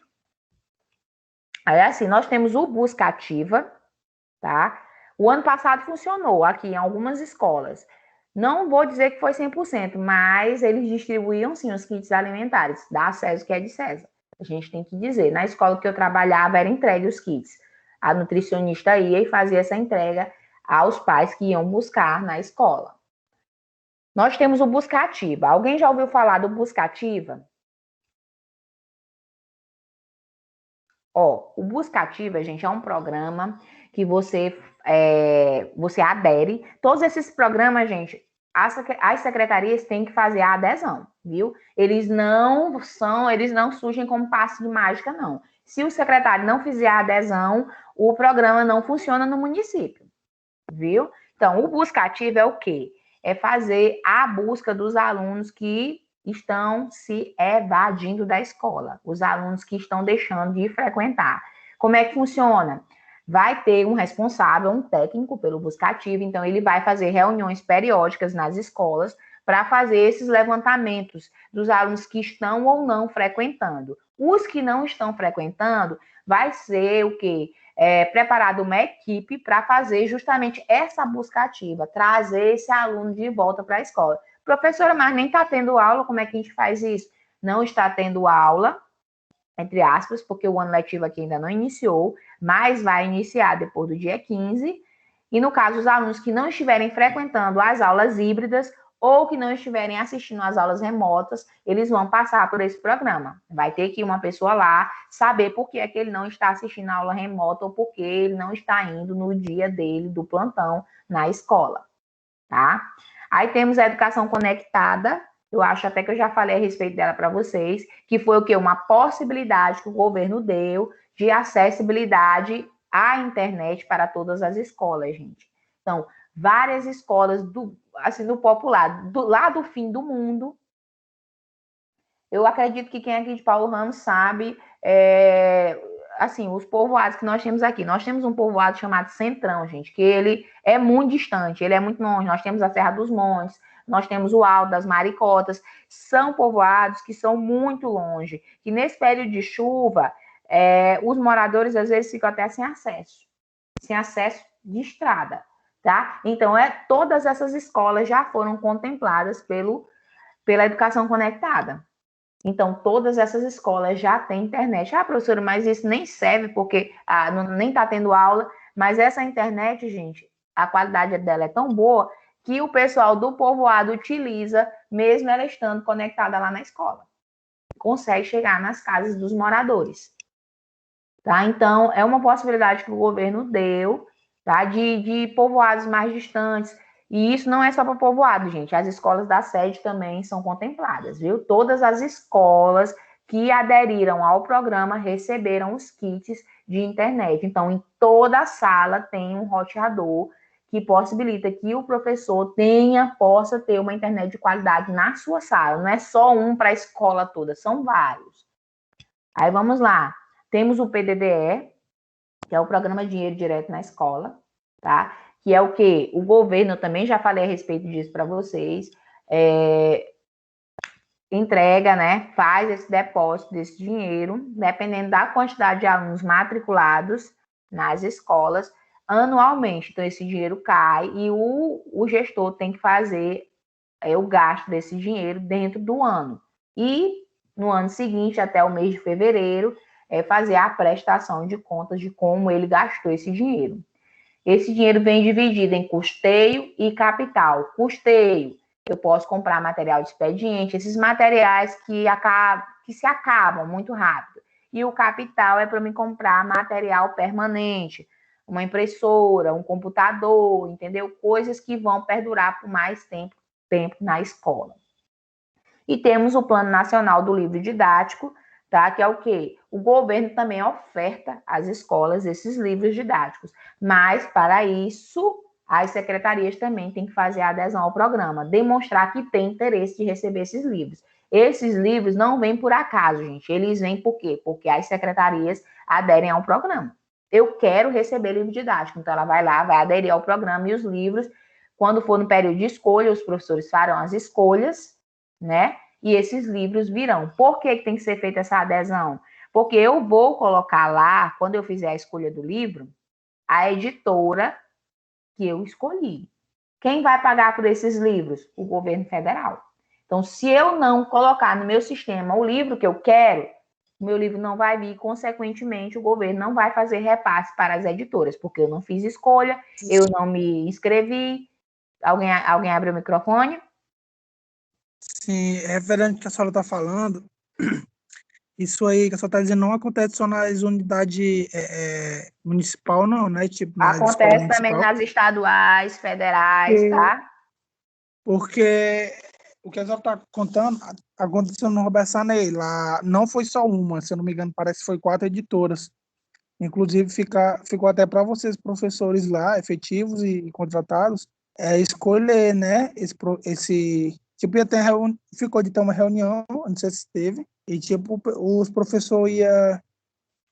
Aí, assim, nós temos o Busca Ativa, tá? O ano passado funcionou aqui em algumas escolas. Não vou dizer que foi 100%, mas eles distribuíam, sim, os kits alimentares, da César que é de César. A gente tem que dizer. Na escola que eu trabalhava, era entregue os kits. A nutricionista ia e fazia essa entrega aos pais que iam buscar na escola. Nós temos o Buscativa. Alguém já ouviu falar do Buscativa? Ó, o Buscativa, gente, é um programa que você adere. Todos esses programas, gente, as secretarias têm que fazer a adesão, viu? Eles não surgem como passe de mágica, não. Se o secretário não fizer a adesão, o programa não funciona no município, viu? Então, o Buscativa é o quê? É fazer a busca dos alunos que estão se evadindo da escola, os alunos que estão deixando de frequentar. Como é que funciona? Vai ter um responsável, um técnico pelo Buscativa, então ele vai fazer reuniões periódicas nas escolas para fazer esses levantamentos dos alunos que estão ou não frequentando. Os que não estão frequentando, vai ser o quê? Preparado uma equipe para fazer justamente essa busca ativa, trazer esse aluno de volta para a escola. Professora, mas nem está tendo aula, como é que a gente faz isso? Não está tendo aula, entre aspas, porque o ano letivo aqui ainda não iniciou, mas vai iniciar depois do dia 15. E no caso, os alunos que não estiverem frequentando as aulas híbridas ou que não estiverem assistindo às aulas remotas, eles vão passar por esse programa. Vai ter que ir uma pessoa lá saber por que é que ele não está assistindo a aula remota ou por que ele não está indo no dia dele, do plantão, na escola, tá? Aí temos a educação conectada, eu acho até que eu já falei a respeito dela para vocês, que foi o quê? Uma possibilidade que o governo deu de acessibilidade à internet para todas as escolas, gente. Então, várias escolas do popular, lá do fim do mundo. Eu acredito que quem é aqui de Paulo Ramos sabe, os povoados que nós temos aqui. Nós temos um povoado chamado Centrão, gente, que ele é muito distante, ele é muito longe. Nós temos a Serra dos Montes, nós temos o Alto das Maricotas. São povoados que são muito longe, que nesse período de chuva, os moradores às vezes ficam até sem acesso de estrada, tá? Então, todas essas escolas já foram contempladas pela educação conectada. Então, todas essas escolas já têm internet. Ah, professora, mas isso nem serve porque nem está tendo aula. Mas essa internet, gente, a qualidade dela é tão boa que o pessoal do povoado utiliza, mesmo ela estando conectada lá na escola. Consegue chegar nas casas dos moradores. Tá? Então, é uma possibilidade que o governo deu, tá? De povoados mais distantes. E isso não é só para povoado, gente. As escolas da sede também são contempladas, viu? Todas as escolas que aderiram ao programa receberam os kits de internet. Então, em toda a sala tem um roteador que possibilita que o professor possa ter uma internet de qualidade na sua sala. Não é só um para a escola toda, são vários. Aí vamos lá. Temos o PDDE, que é o Programa Dinheiro Direto na Escola, tá? Que é o quê? O governo, eu também já falei a respeito disso para vocês, entrega, né? Faz esse depósito desse dinheiro, dependendo da quantidade de alunos matriculados nas escolas, anualmente. Então, esse dinheiro cai e o gestor tem que fazer o gasto desse dinheiro dentro do ano. E no ano seguinte, até o mês de fevereiro, fazer a prestação de contas de como ele gastou esse dinheiro. Esse dinheiro vem dividido em custeio e capital. Custeio, eu posso comprar material de expediente, esses materiais que se acabam muito rápido. E o capital é para me comprar material permanente, uma impressora, um computador, entendeu? Coisas que vão perdurar por mais tempo na escola. E temos o Plano Nacional do Livro Didático, tá? Que é o quê? O governo também oferta às escolas esses livros didáticos, mas para isso as secretarias também têm que fazer a adesão ao programa, demonstrar que tem interesse de receber esses livros. Esses livros não vêm por acaso, gente, eles vêm por quê? Porque as secretarias aderem ao programa. Eu quero receber livro didático, então ela vai lá, vai aderir ao programa e os livros, quando for no período de escolha, os professores farão as escolhas, né? E esses livros virão. Por que tem que ser feita essa adesão? Porque eu vou colocar lá, quando eu fizer a escolha do livro, a editora que eu escolhi. Quem vai pagar por esses livros? O governo federal. Então, se eu não colocar no meu sistema o livro que eu quero, o meu livro não vai vir, consequentemente, o governo não vai fazer repasse para as editoras, porque eu não fiz escolha, eu não me inscrevi. Alguém abre o microfone? Sim, referente ao que a senhora está falando, isso aí que a senhora está dizendo não acontece só nas unidades municipal, não, né? Tipo, na escola Acontece também municipal. nas estaduais, federais, Porque, tá? porque o que a senhora está contando aconteceu no Roberto Sanei. Lá não foi só uma, se eu não me engano, parece que foi 4 editoras. Inclusive, ficou até para vocês, professores lá, efetivos e contratados, escolher, né, tipo, ficou de ter uma reunião, não sei se teve, e, tipo, os professores iam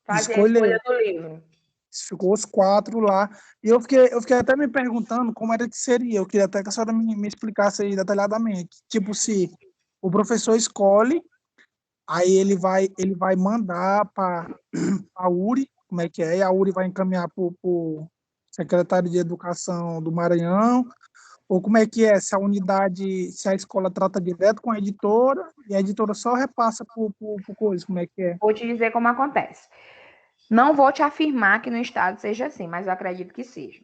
Fazer a escolha escolher, do livro. ficou os 4 lá, e eu fiquei até me perguntando como era que seria, eu queria até que a senhora me explicasse aí detalhadamente, tipo, se o professor escolhe, aí ele vai mandar para a URI, como é que é, e a URI vai encaminhar para o secretário de Educação do Maranhão, ou como é que é, se a unidade, se a escola trata direto com a editora, e a editora só repassa por coisa, como é que é? Vou te dizer como acontece. Não vou te afirmar que no estado seja assim, mas eu acredito que seja.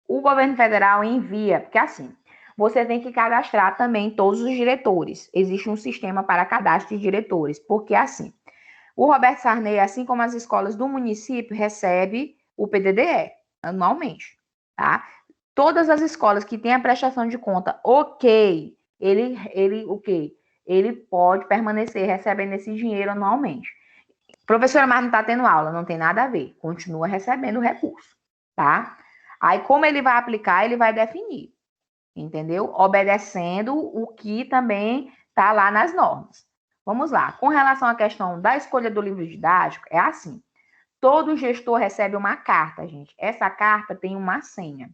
O governo federal envia, porque assim, você tem que cadastrar também todos os diretores. Existe um sistema para cadastro de diretores, porque assim, o Roberto Sarney, assim como as escolas do município, recebe o PDDE anualmente, tá? Todas as escolas que têm a prestação de conta, ok, ele pode permanecer recebendo esse dinheiro anualmente. Professora, mas não está tendo aula, não tem nada a ver, continua recebendo o recurso, tá? Aí, como ele vai aplicar, ele vai definir, entendeu? Obedecendo o que também está lá nas normas. Vamos lá. Com relação à questão da escolha do livro didático, é assim. Todo gestor recebe uma carta, gente. Essa carta tem uma senha.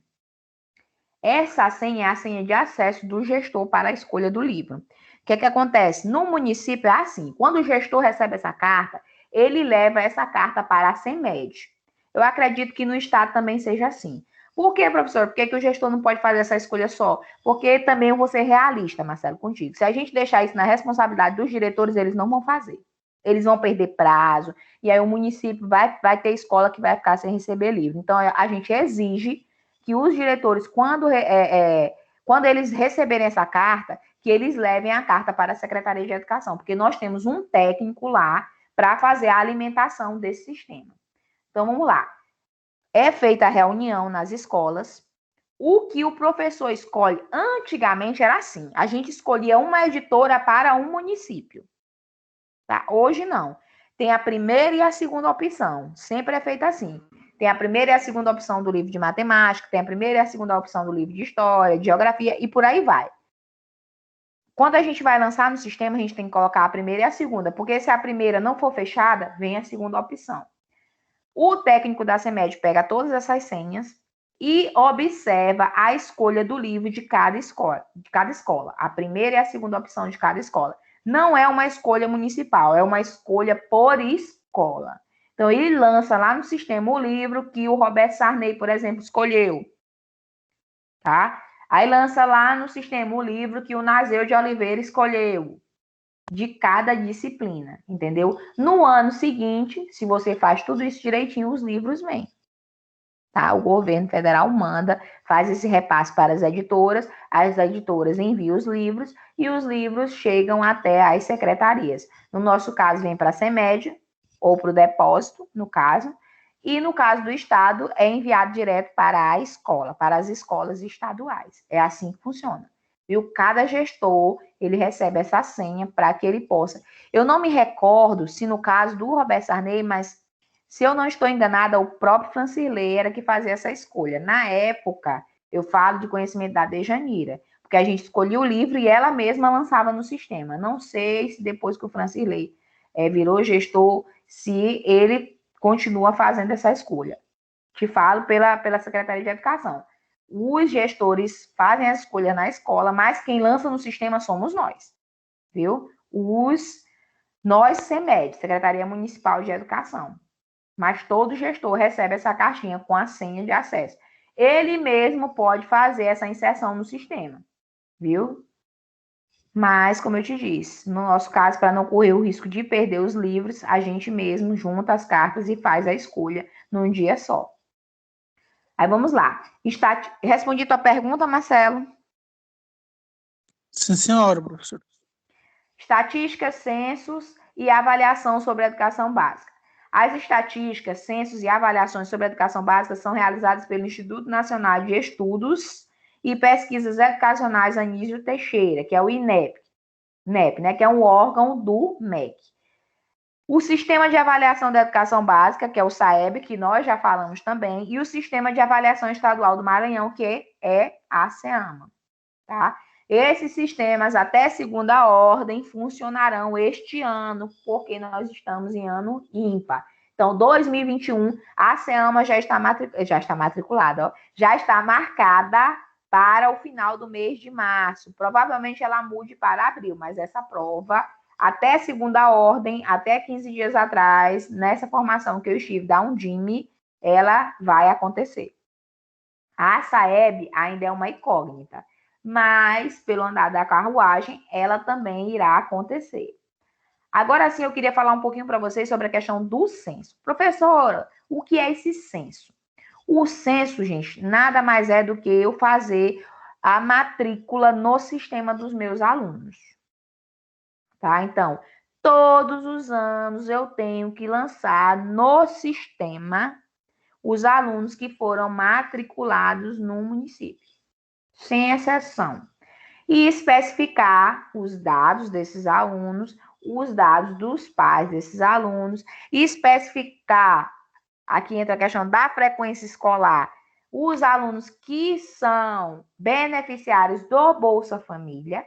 Essa senha é a senha de acesso do gestor para a escolha do livro. O que acontece? No município é assim. Quando o gestor recebe essa carta, ele leva essa carta para a CEMED. Eu acredito que no estado também seja assim. Por que, professor? Por que o gestor não pode fazer essa escolha só? Porque também eu vou ser realista, Marcelo, contigo. Se a gente deixar isso na responsabilidade dos diretores, eles não vão fazer. Eles vão perder prazo, e aí o município vai ter escola que vai ficar sem receber livro. Então, a gente exige que os diretores, quando eles receberem essa carta, que eles levem a carta para a Secretaria de Educação, porque nós temos um técnico lá para fazer a alimentação desse sistema. Então, vamos lá. É feita a reunião nas escolas. O que o professor escolhe, antigamente era assim, a gente escolhia uma editora para um município. Tá? Hoje não. Tem a primeira e a segunda opção. Sempre é feito assim. Tem a primeira e a segunda opção do livro de matemática, tem a primeira e a segunda opção do livro de história, de geografia e por aí vai. Quando a gente vai lançar no sistema, a gente tem que colocar a primeira e a segunda, porque se a primeira não for fechada, vem a segunda opção. O técnico da CEMED pega todas essas senhas e observa a escolha do livro de cada escola, a primeira e a segunda opção de cada escola. Não é uma escolha municipal, é uma escolha por escola. Então, ele lança lá no sistema o livro que o Roberto Sarney, por exemplo, escolheu, tá? Aí lança lá no sistema o livro que o Naseu de Oliveira escolheu, de cada disciplina, entendeu? No ano seguinte, se você faz tudo isso direitinho, os livros vêm. Tá? O governo federal manda, faz esse repasse para as editoras enviam os livros e os livros chegam até as secretarias. No nosso caso, vem para a CEMED, ou para o depósito, no caso, e no caso do Estado, é enviado direto para a escola, para as escolas estaduais. É assim que funciona. Viu? Cada gestor, ele recebe essa senha para que ele possa. Eu não me recordo se no caso do Roberto Sarney, mas se eu não estou enganada, o próprio Francilei era que fazia essa escolha. Na época, eu falo de conhecimento da Dejanira, porque a gente escolhia o livro e ela mesma lançava no sistema. Não sei se depois que o Francilei virou gestor, se ele continua fazendo essa escolha. Te falo pela Secretaria de Educação. Os gestores fazem a escolha na escola, mas quem lança no sistema somos nós, viu? Nós, CEMED, Secretaria Municipal de Educação. Mas todo gestor recebe essa caixinha com a senha de acesso. Ele mesmo pode fazer essa inserção no sistema, viu? Mas, como eu te disse, no nosso caso, para não correr o risco de perder os livros, a gente mesmo junta as cartas e faz a escolha num dia só. Aí vamos lá. Respondi tua pergunta, Marcelo? Sim, senhora, professor. Estatística, censos e avaliação sobre a educação básica. As estatísticas, censos e avaliações sobre a educação básica são realizadas pelo Instituto Nacional de Estudos e Pesquisas Educacionais Anísio Teixeira, que é o INEP, né, que é um órgão do MEC. O Sistema de Avaliação da Educação Básica, que é o SAEB, que nós já falamos também, e o Sistema de Avaliação Estadual do Maranhão, que é a SEAMA, tá? Esses sistemas, até segunda ordem, funcionarão este ano, porque nós estamos em ano ímpar. Então, 2021, a SEAMA já está matriculada, ó, já está marcada para o final do mês de março. Provavelmente ela mude para abril, mas essa prova, até segunda ordem, até 15 dias atrás, nessa formação que eu estive da Undime, ela vai acontecer. A SAEB ainda é uma incógnita, mas pelo andar da carruagem, ela também irá acontecer. Agora sim, eu queria falar um pouquinho para vocês sobre a questão do censo. Professora, o que é esse censo? O censo, gente, nada mais é do que eu fazer a matrícula no sistema dos meus alunos. Tá? Então, todos os anos eu tenho que lançar no sistema os alunos que foram matriculados no município, sem exceção. E especificar os dados desses alunos, os dados dos pais desses alunos, e especificar, aqui entra a questão da frequência escolar, os alunos que são beneficiários do Bolsa Família,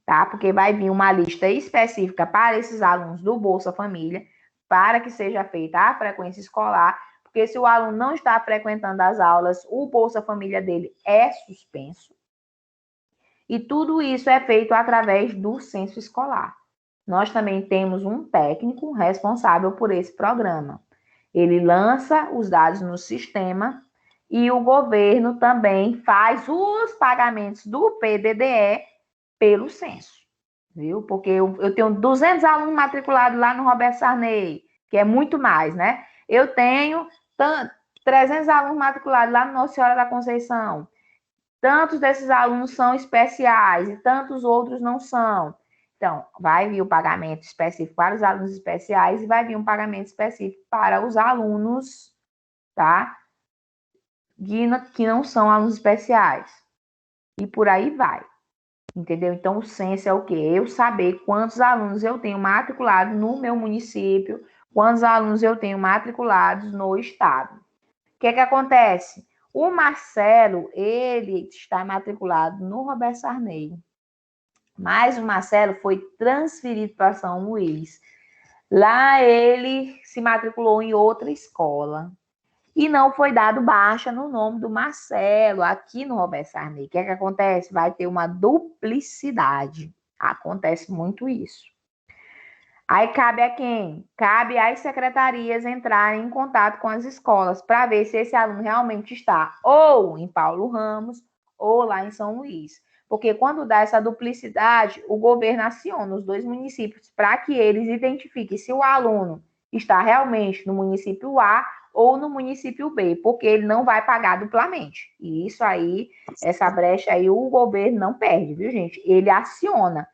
tá? Porque vai vir uma lista específica para esses alunos do Bolsa Família, para que seja feita a frequência escolar, porque se o aluno não está frequentando as aulas, o Bolsa Família dele é suspenso. E tudo isso é feito através do censo escolar. Nós também temos um técnico responsável por esse programa. Ele lança os dados no sistema e o governo também faz os pagamentos do PDDE pelo censo, viu? Porque eu tenho 200 alunos matriculados lá no Roberto Sarney, que é muito mais, né? Eu tenho 300 alunos matriculados lá no Nossa Senhora da Conceição. Tantos desses alunos são especiais e tantos outros não são. Então, vai vir o pagamento específico para os alunos especiais e vai vir um pagamento específico para os alunos, tá? Que não são alunos especiais. E por aí vai. Entendeu? Então, o censo é o quê? Eu saber quantos alunos eu tenho matriculados no meu município, quantos alunos eu tenho matriculados no estado. O que acontece? O Marcelo, ele está matriculado no Roberto Sarney, mas o Marcelo foi transferido para São Luís. Lá ele se matriculou em outra escola e não foi dado baixa no nome do Marcelo aqui no Roberto Sarney. O que acontece? Vai ter uma duplicidade. Acontece muito isso. Aí cabe a quem? Cabe às secretarias entrarem em contato com as escolas para ver se esse aluno realmente está ou em Paulo Ramos ou lá em São Luís. Porque quando dá essa duplicidade, o governo aciona os dois municípios para que eles identifiquem se o aluno está realmente no município A ou no município B, porque ele não vai pagar duplamente. E isso aí, essa brecha aí, o governo não perde, viu, gente? Ele aciona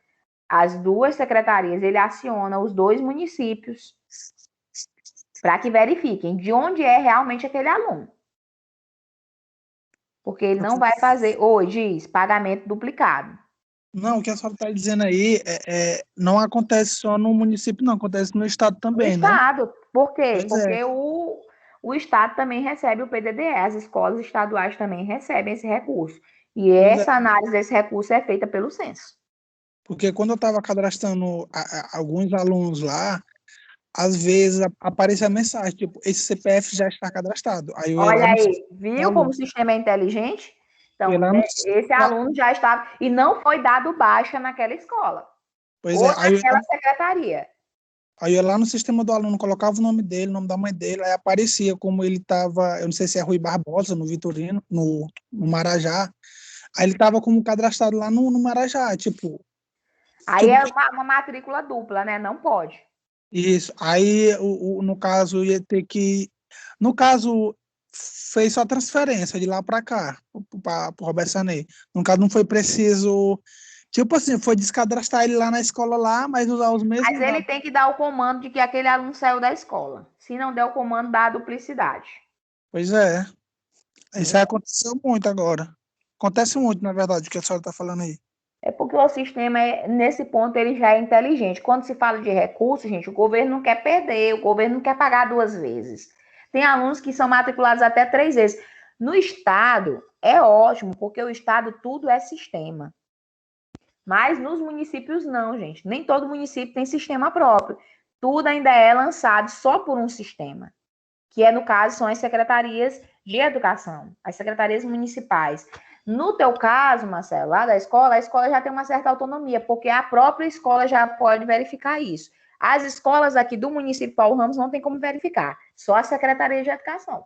as duas secretarias, ele aciona os dois municípios para que verifiquem de onde é realmente aquele aluno. Porque ele não vai fazer, diz, pagamento duplicado. Não, o que a senhora está dizendo aí não acontece só no município, não, acontece no estado também, no estado. Né? Por quê? Pois Porque o estado também recebe o PDDE, as escolas estaduais também recebem esse recurso. E essa análise desse recurso é feita pelo censo. Porque quando eu estava cadastrando alguns alunos lá, às vezes aparecia a mensagem, tipo, esse CPF já está cadastrado. Aí olha aí, viu como o sistema é inteligente? Então, esse aluno já estava, e não foi dado baixa naquela escola. Pois ou naquela secretaria. Aí eu lá no sistema do aluno colocava o nome dele, o nome da mãe dele, aí aparecia como ele estava, eu não sei se é Rui Barbosa, no Vitorino, no Marajá. Aí ele estava como cadastrado lá no Marajá, tipo... Aí Tipo, é uma matrícula dupla, né? Não pode. isso. Aí, no caso, ia ter que. No caso, fez só transferência de lá para cá, para o Roberto Sanei. No caso, não foi preciso. Tipo assim, foi descadastrar ele lá na escola lá, mas usar os Mas mesmos ele dados. tem que dar o comando de que aquele aluno saiu da escola. Se não der o comando, dá a duplicidade. Pois é. Isso aí Entendeu? aconteceu muito agora. Acontece muito, na verdade, o que a senhora está falando aí. É porque o sistema, nesse ponto, ele já é inteligente. Quando se fala de recursos, gente, o governo não quer perder, o governo não quer pagar duas vezes. Tem alunos que são matriculados até 3 vezes. No Estado, é ótimo, porque o Estado tudo é sistema. Mas nos municípios não, gente. Nem todo município tem sistema próprio. Tudo ainda é lançado só por um sistema, que no caso são as secretarias de educação, as secretarias municipais. No teu caso, Marcelo, lá da escola, a escola já tem uma certa autonomia, porque a própria escola já pode verificar isso. As escolas aqui do município Paulo Ramos não tem como verificar, só a Secretaria de Educação.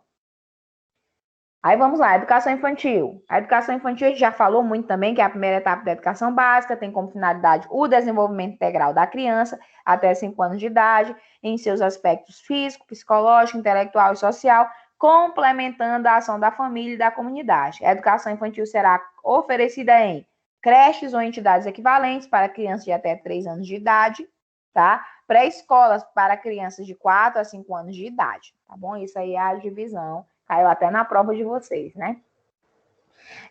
Aí vamos lá, educação infantil. A educação infantil a gente já falou muito também, que é a primeira etapa da educação básica, tem como finalidade o desenvolvimento integral da criança até 5 anos de idade, em seus aspectos físico, psicológico, intelectual e social, complementando a ação da família e da comunidade. A educação infantil será oferecida em creches ou entidades equivalentes para crianças de até 3 anos de idade, tá? Pré-escolas para crianças de 4 a 5 anos de idade, tá bom? Isso aí é a divisão. Caiu até na prova de vocês, né?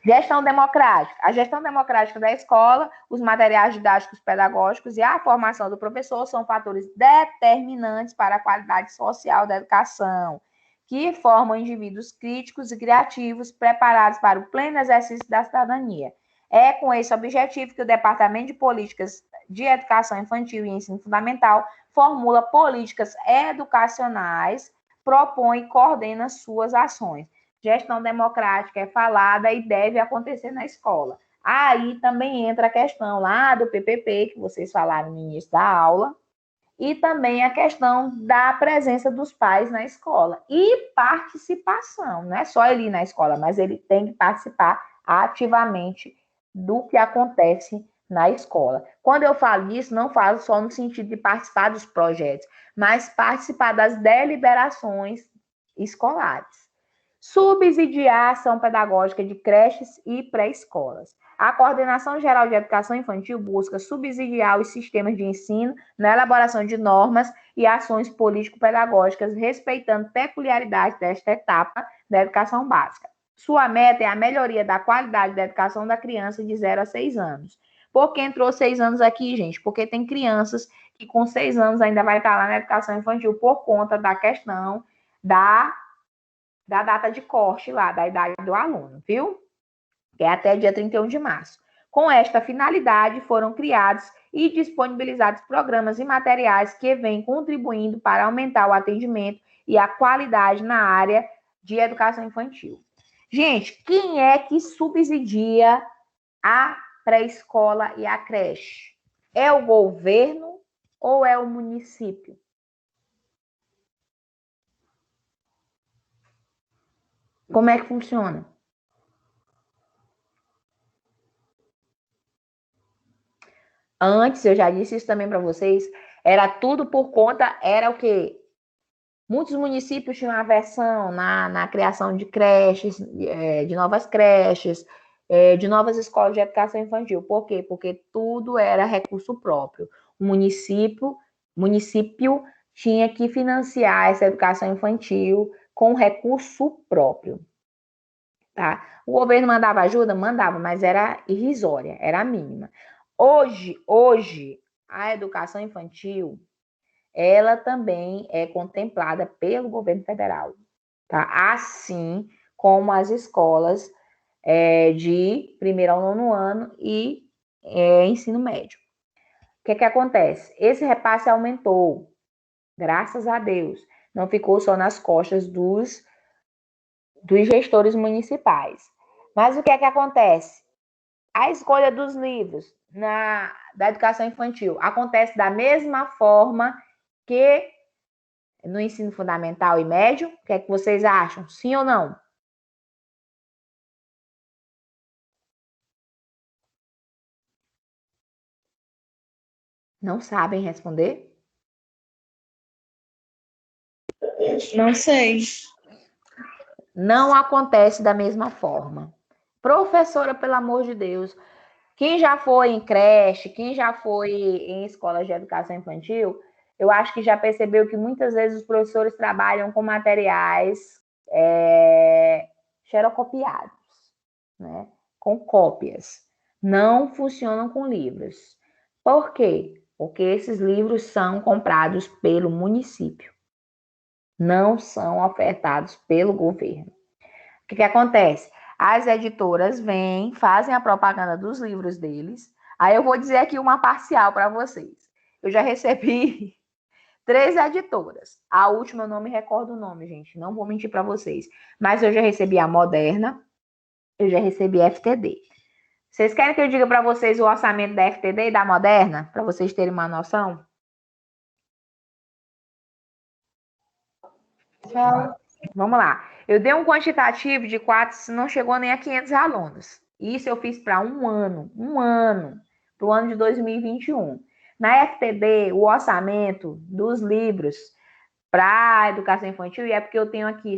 Gestão democrática. A gestão democrática da escola, os materiais didáticos pedagógicos e a formação do professor são fatores determinantes para a qualidade social da educação, que formam indivíduos críticos e criativos preparados para o pleno exercício da cidadania. É com esse objetivo que o Departamento de Políticas de Educação Infantil e Ensino Fundamental formula políticas educacionais, propõe e coordena suas ações. Gestão democrática é falada e deve acontecer na escola. Aí também entra a questão lá do PPP, que vocês falaram no início da aula, e também a questão da presença dos pais na escola. E participação, não é só ele ir na escola, mas ele tem que participar ativamente do que acontece na escola. Quando eu falo isso, não falo só no sentido de participar dos projetos, mas participar das deliberações escolares. Subsidiar a ação pedagógica de creches e pré-escolas. A Coordenação Geral de Educação Infantil busca subsidiar os sistemas de ensino na elaboração de normas e ações político-pedagógicas, respeitando peculiaridades desta etapa da educação básica. Sua meta é a melhoria da qualidade da educação da criança de 0 a 6 anos. Por que entrou 6 anos aqui, gente? Porque tem crianças que com 6 anos ainda vai estar lá na educação infantil por conta da questão da data de corte lá, da idade do aluno, viu? Que é até dia 31 de março. Com esta finalidade, foram criados e disponibilizados programas e materiais que vêm contribuindo para aumentar o atendimento e a qualidade na área de educação infantil. Gente, quem é que subsidia a pré-escola e a creche? É o governo ou é o município? Como é que funciona? Antes, eu já disse isso também para vocês, era tudo por conta, era o quê? Muitos municípios tinham aversão na criação de creches, de novas creches, de novas escolas de educação infantil. Por quê? Porque tudo era recurso próprio. O município tinha que financiar essa educação infantil com recurso próprio. Tá? O governo mandava ajuda? Mandava, mas era irrisória, era mínima. Hoje, a educação infantil, ela também é contemplada pelo governo federal, tá? Assim como as escolas de primeiro ao nono ano e ensino médio. O que acontece? Esse repasse aumentou, graças a Deus. Não ficou só nas costas dos gestores municipais. Mas o que acontece? A escolha dos livros da educação infantil acontece da mesma forma que no ensino fundamental e médio? O que é que vocês acham? Sim ou não? Não sabem responder? Não sei. Não acontece da mesma forma. Professora, pelo amor de Deus, quem já foi em creche, quem já foi em escolas de educação infantil, eu acho que já percebeu que muitas vezes os professores trabalham com materiais xerocopiados, né? Com cópias. Não funcionam com livros. Por quê? Porque esses livros são comprados pelo município, não são ofertados pelo governo. O que acontece? As editoras vêm, fazem a propaganda dos livros deles. Aí eu vou dizer aqui uma parcial para vocês. Eu já recebi 3 editoras. A última eu não me recordo o nome, gente. Não vou mentir para vocês. Mas eu já recebi a Moderna, eu já recebi a FTD. Vocês querem que eu diga para vocês o orçamento da FTD e da Moderna? Para vocês terem uma noção? Vamos lá. Eu dei um quantitativo de 4, não chegou nem a 500 alunos. Isso eu fiz para um ano, para o ano de 2021. Na FTD, o orçamento dos livros para a educação infantil, e é porque eu tenho aqui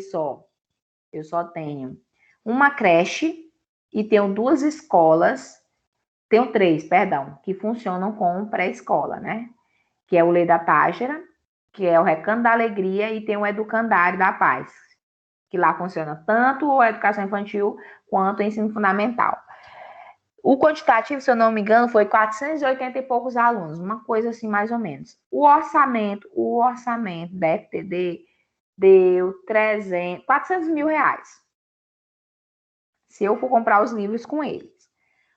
eu só tenho uma creche e tenho 2 escolas, tenho 3, perdão, que funcionam com pré-escola, né? Que é o Lei da Tágera, que é o Recanto da Alegria, e tem o Educandário da Paz, que lá funciona tanto a educação infantil quanto o ensino fundamental. O quantitativo, se eu não me engano, foi 480 e poucos alunos, uma coisa assim mais ou menos. O orçamento da FTD deu 400 mil reais, se eu for comprar os livros com eles.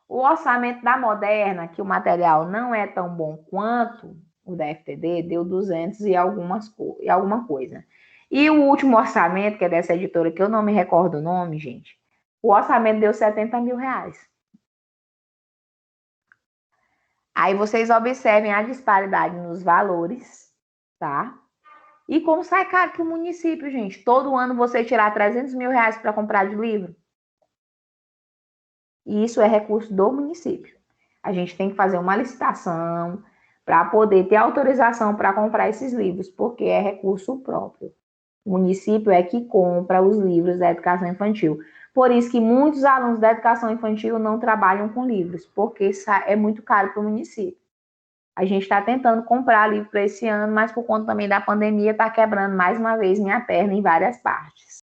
O orçamento da Moderna, que o material não é tão bom quanto o da FTD, deu 200 e alguma coisa. E o último orçamento, que é dessa editora, que eu não me recordo o nome, gente, o orçamento deu 70 mil reais. Aí vocês observem a disparidade nos valores, tá? E como sai caro para o município, gente. Todo ano você tirar 300 mil reais para comprar de livro. E isso é recurso do município. A gente tem que fazer uma licitação para poder ter autorização para comprar esses livros, porque é recurso próprio. O município é que compra os livros da educação infantil. Por isso que muitos alunos da educação infantil não trabalham com livros, porque é muito caro para o município. A gente está tentando comprar livro para esse ano, mas por conta também da pandemia, está quebrando mais uma vez minha perna em várias partes.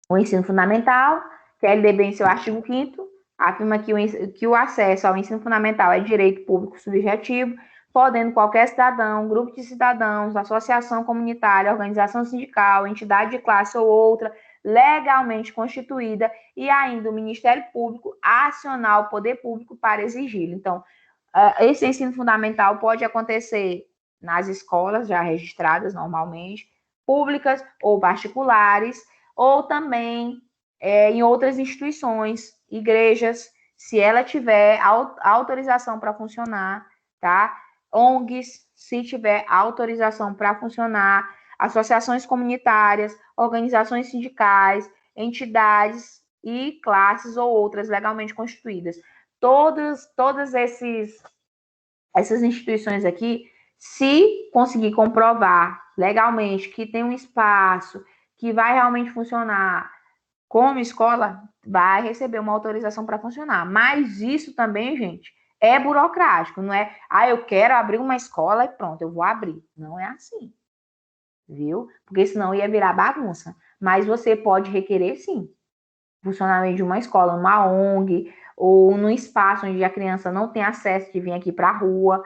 O ensino fundamental, que a LDB, em seu artigo 5º, afirma que o acesso ao ensino fundamental é direito público subjetivo, podendo qualquer cidadão, grupo de cidadãos, associação comunitária, organização sindical, entidade de classe ou outra, legalmente constituída, e ainda o Ministério Público acionar o poder público para exigi-lo. Então, esse ensino fundamental pode acontecer nas escolas já registradas normalmente, públicas ou particulares, ou também em outras instituições, igrejas, se ela tiver autorização para funcionar, tá? ONGs, se tiver autorização para funcionar, associações comunitárias, organizações sindicais, entidades e classes ou outras legalmente constituídas. Todas essas instituições aqui, se conseguir comprovar legalmente que tem um espaço que vai realmente funcionar como escola, vai receber uma autorização para funcionar. Mas isso também, gente, é burocrático, não é? Eu quero abrir uma escola e pronto, eu vou abrir. Não é assim, viu? Porque senão ia virar bagunça. Mas você pode requerer, sim, funcionamento de uma escola, numa ONG, ou num espaço onde a criança não tem acesso de vir aqui para a rua,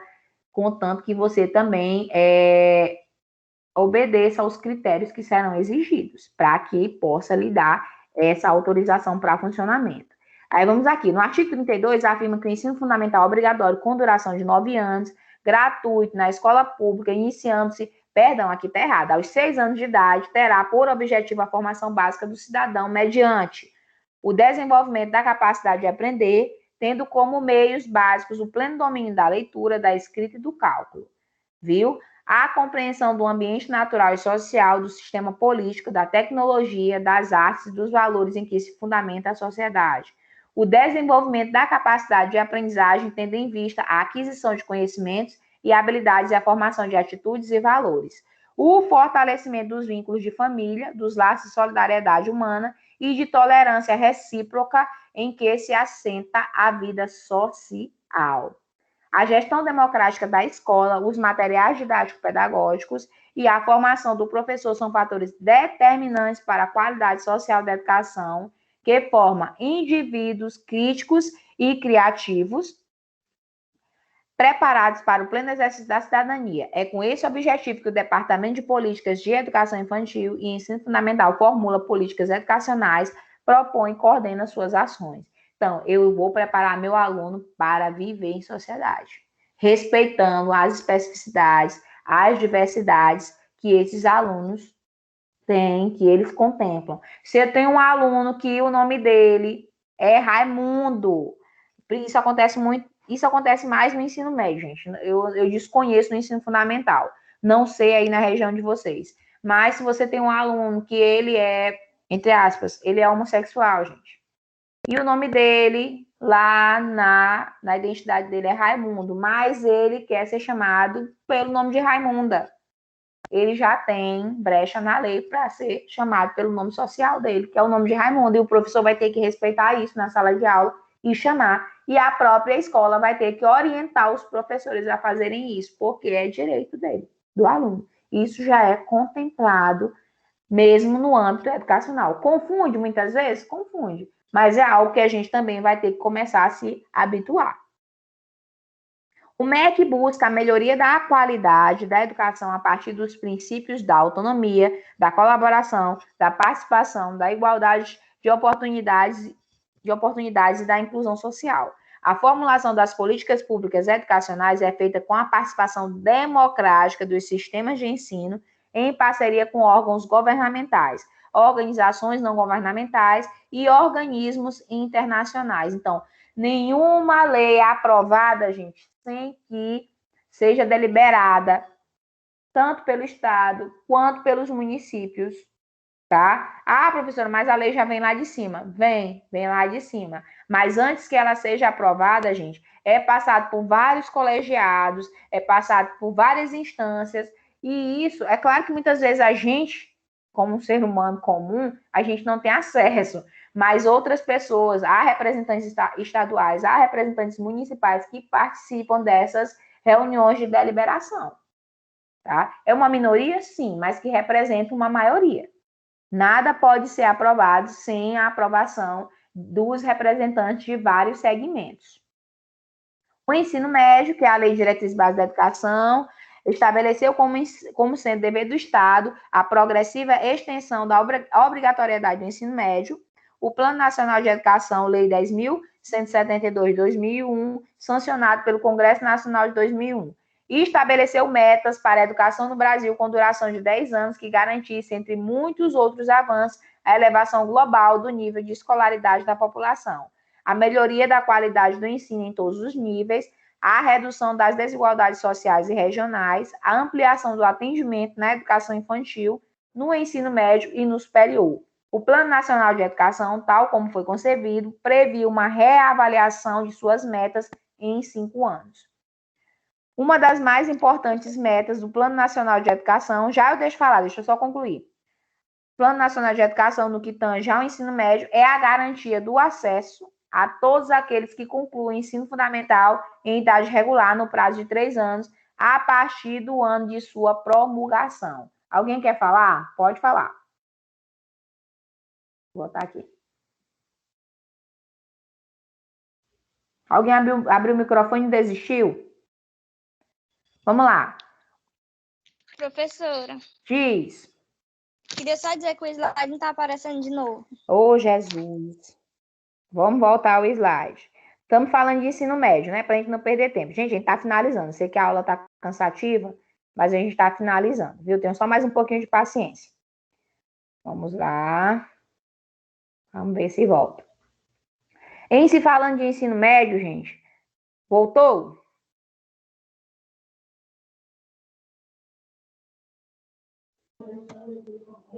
contanto que você também obedeça aos critérios que serão exigidos, para que possa lhe dar essa autorização para funcionamento. Aí vamos aqui, no artigo 32, afirma que o ensino fundamental é obrigatório com duração de 9 anos, gratuito na escola pública, iniciando-se, aqui está errado, aos 6 anos de idade, terá por objetivo a formação básica do cidadão mediante o desenvolvimento da capacidade de aprender, tendo como meios básicos o pleno domínio da leitura, da escrita e do cálculo, viu? A compreensão do ambiente natural e social, do sistema político, da tecnologia, das artes e dos valores em que se fundamenta a sociedade. o desenvolvimento da capacidade de aprendizagem, tendo em vista a aquisição de conhecimentos e habilidades e a formação de atitudes e valores. O fortalecimento dos vínculos de família, dos laços de solidariedade humana e de tolerância recíproca em que se assenta a vida social. A gestão democrática da escola, os materiais didático-pedagógicos e a formação do professor são fatores determinantes para a qualidade social da educação, que forma indivíduos críticos e criativos, preparados para o pleno exercício da cidadania. É com esse objetivo que o Departamento de Políticas de Educação Infantil e Ensino Fundamental formula políticas educacionais, propõe e coordena suas ações. Então, eu vou preparar meu aluno para viver em sociedade, respeitando as especificidades, as diversidades que esses alunos têm, que eles contemplam. Se eu tenho um aluno que o nome dele é Raimundo, isso acontece mais no ensino médio, gente. Eu desconheço no ensino fundamental. Não sei aí na região de vocês. Mas se você tem um aluno que ele é, entre aspas, ele é homossexual, gente. E o nome dele, lá na identidade dele é Raimundo, mas ele quer ser chamado pelo nome de Raimunda. Ele já tem brecha na lei para ser chamado pelo nome social dele, que é o nome de Raimundo, e o professor vai ter que respeitar isso na sala de aula e chamar. E a própria escola vai ter que orientar os professores a fazerem isso, porque é direito dele, do aluno. Isso já é contemplado mesmo no âmbito educacional. Confunde muitas vezes? Confunde. Mas é algo que a gente também vai ter que começar a se habituar. O MEC busca a melhoria da qualidade da educação a partir dos princípios da autonomia, da colaboração, da participação, da igualdade de oportunidades e da inclusão social. A formulação das políticas públicas educacionais é feita com a participação democrática dos sistemas de ensino em parceria com órgãos governamentais, organizações não governamentais e organismos internacionais. Então, nenhuma lei é aprovada, gente, sem que seja deliberada tanto pelo Estado quanto pelos municípios, tá? Ah, professora, mas a lei já vem lá de cima. Vem lá de cima. Mas antes que ela seja aprovada, gente, é passado por vários colegiados, é passado por várias instâncias, e isso, é claro que muitas vezes a gente, como um ser humano comum, a gente não tem acesso, mas outras pessoas, há representantes estaduais, há representantes municipais que participam dessas reuniões de deliberação, tá? É uma minoria, sim, mas que representa uma maioria. Nada pode ser aprovado sem a aprovação dos representantes de vários segmentos. O ensino médio, que é a Lei de Diretrizes Básicas da Educação, estabeleceu como sendo dever do Estado a progressiva extensão da obrigatoriedade do ensino médio. O Plano Nacional de Educação, Lei 10.172 de 2001, sancionado pelo Congresso Nacional de 2001, e estabeleceu metas para a educação no Brasil com duração de 10 anos que garantisse, entre muitos outros avanços, a elevação global do nível de escolaridade da população, a melhoria da qualidade do ensino em todos os níveis, a redução das desigualdades sociais e regionais, a ampliação do atendimento na educação infantil, no ensino médio e no superior. O Plano Nacional de Educação, tal como foi concebido, previu uma reavaliação de suas metas em 5 anos. Uma das mais importantes metas do Plano Nacional de Educação, já eu deixa eu só concluir. O Plano Nacional de Educação, no que tange ao ensino médio, é a garantia do acesso a todos aqueles que concluem ensino fundamental em idade regular no prazo de 3 anos, a partir do ano de sua promulgação. Alguém quer falar? Pode falar. Vou botar aqui. Alguém abriu o microfone e desistiu? Vamos lá. Professora, Diz. queria só dizer que o slide não tá aparecendo de novo. Ô, Jesus. Vamos voltar ao slide. Estamos falando de ensino médio, né? Para a gente não perder tempo. Gente, a gente está finalizando. Sei que a aula está cansativa, mas a gente está finalizando, viu? Tenho só mais um pouquinho de paciência. Vamos lá. Vamos ver se volta. Em se falando de ensino médio, gente, voltou?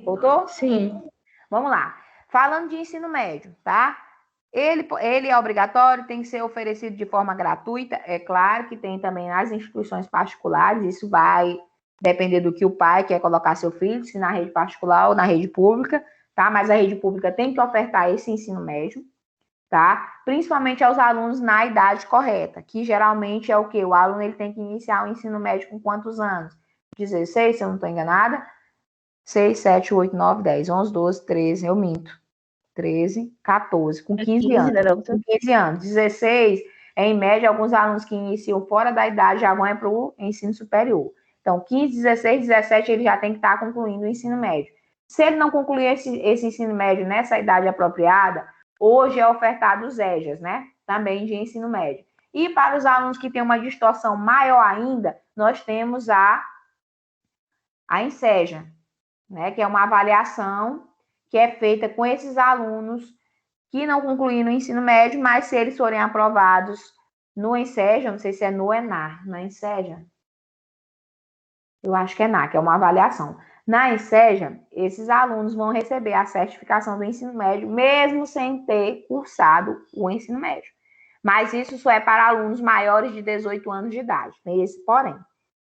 Voltou? Sim. Vamos lá. Falando de ensino médio, tá? Ele é obrigatório, tem que ser oferecido de forma gratuita. É claro que tem também nas instituições particulares, isso vai depender do que o pai quer colocar seu filho, se na rede particular ou na rede pública, tá? Mas a rede pública tem que ofertar esse ensino médio, tá? Principalmente aos alunos na idade correta, que geralmente é o quê? O aluno ele tem que iniciar o ensino médio com quantos anos? 16, se eu não estou enganada. 6, 7, 8, 9, 10, 11, 12, 13, eu minto. 13, 14, com 15 anos. Com 15 anos. 16, em média, alguns alunos que iniciam fora da idade já vão para o ensino superior. Então, 15, 16, 17, ele já tem que estar concluindo o ensino médio. Se ele não concluir esse ensino médio nessa idade apropriada, hoje é ofertado os EJAs, né? Também de ensino médio. E para os alunos que têm uma distorção maior ainda, nós temos a ENSEJA, né? Que é uma avaliação que é feita com esses alunos que não concluíram o ensino médio, mas se eles forem aprovados no ENSEJA, não sei se é no ENAR, na ENSEJA, eu acho que é ENAR, que é uma avaliação. Na ENSEJA, esses alunos vão receber a certificação do ensino médio, mesmo sem ter cursado o ensino médio. Mas isso só é para alunos maiores de 18 anos de idade, tem esse porém,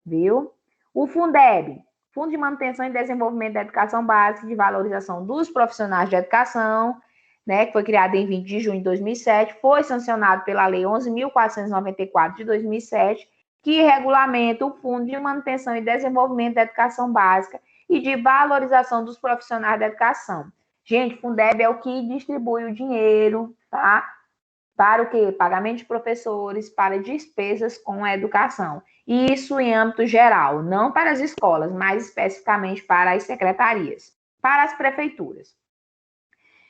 viu? O Fundeb, Fundo de Manutenção e Desenvolvimento da Educação Básica e de Valorização dos Profissionais de Educação, né, que foi criado em 20 de junho de 2007, foi sancionado pela Lei 11.494 de 2007, que regulamenta o Fundo de Manutenção e Desenvolvimento da Educação Básica e de Valorização dos Profissionais da Educação. Gente, Fundeb é o que distribui o dinheiro, tá? Para o quê? Pagamento de professores, para despesas com a educação. Isso em âmbito geral, não para as escolas, mas especificamente para as secretarias, para as prefeituras.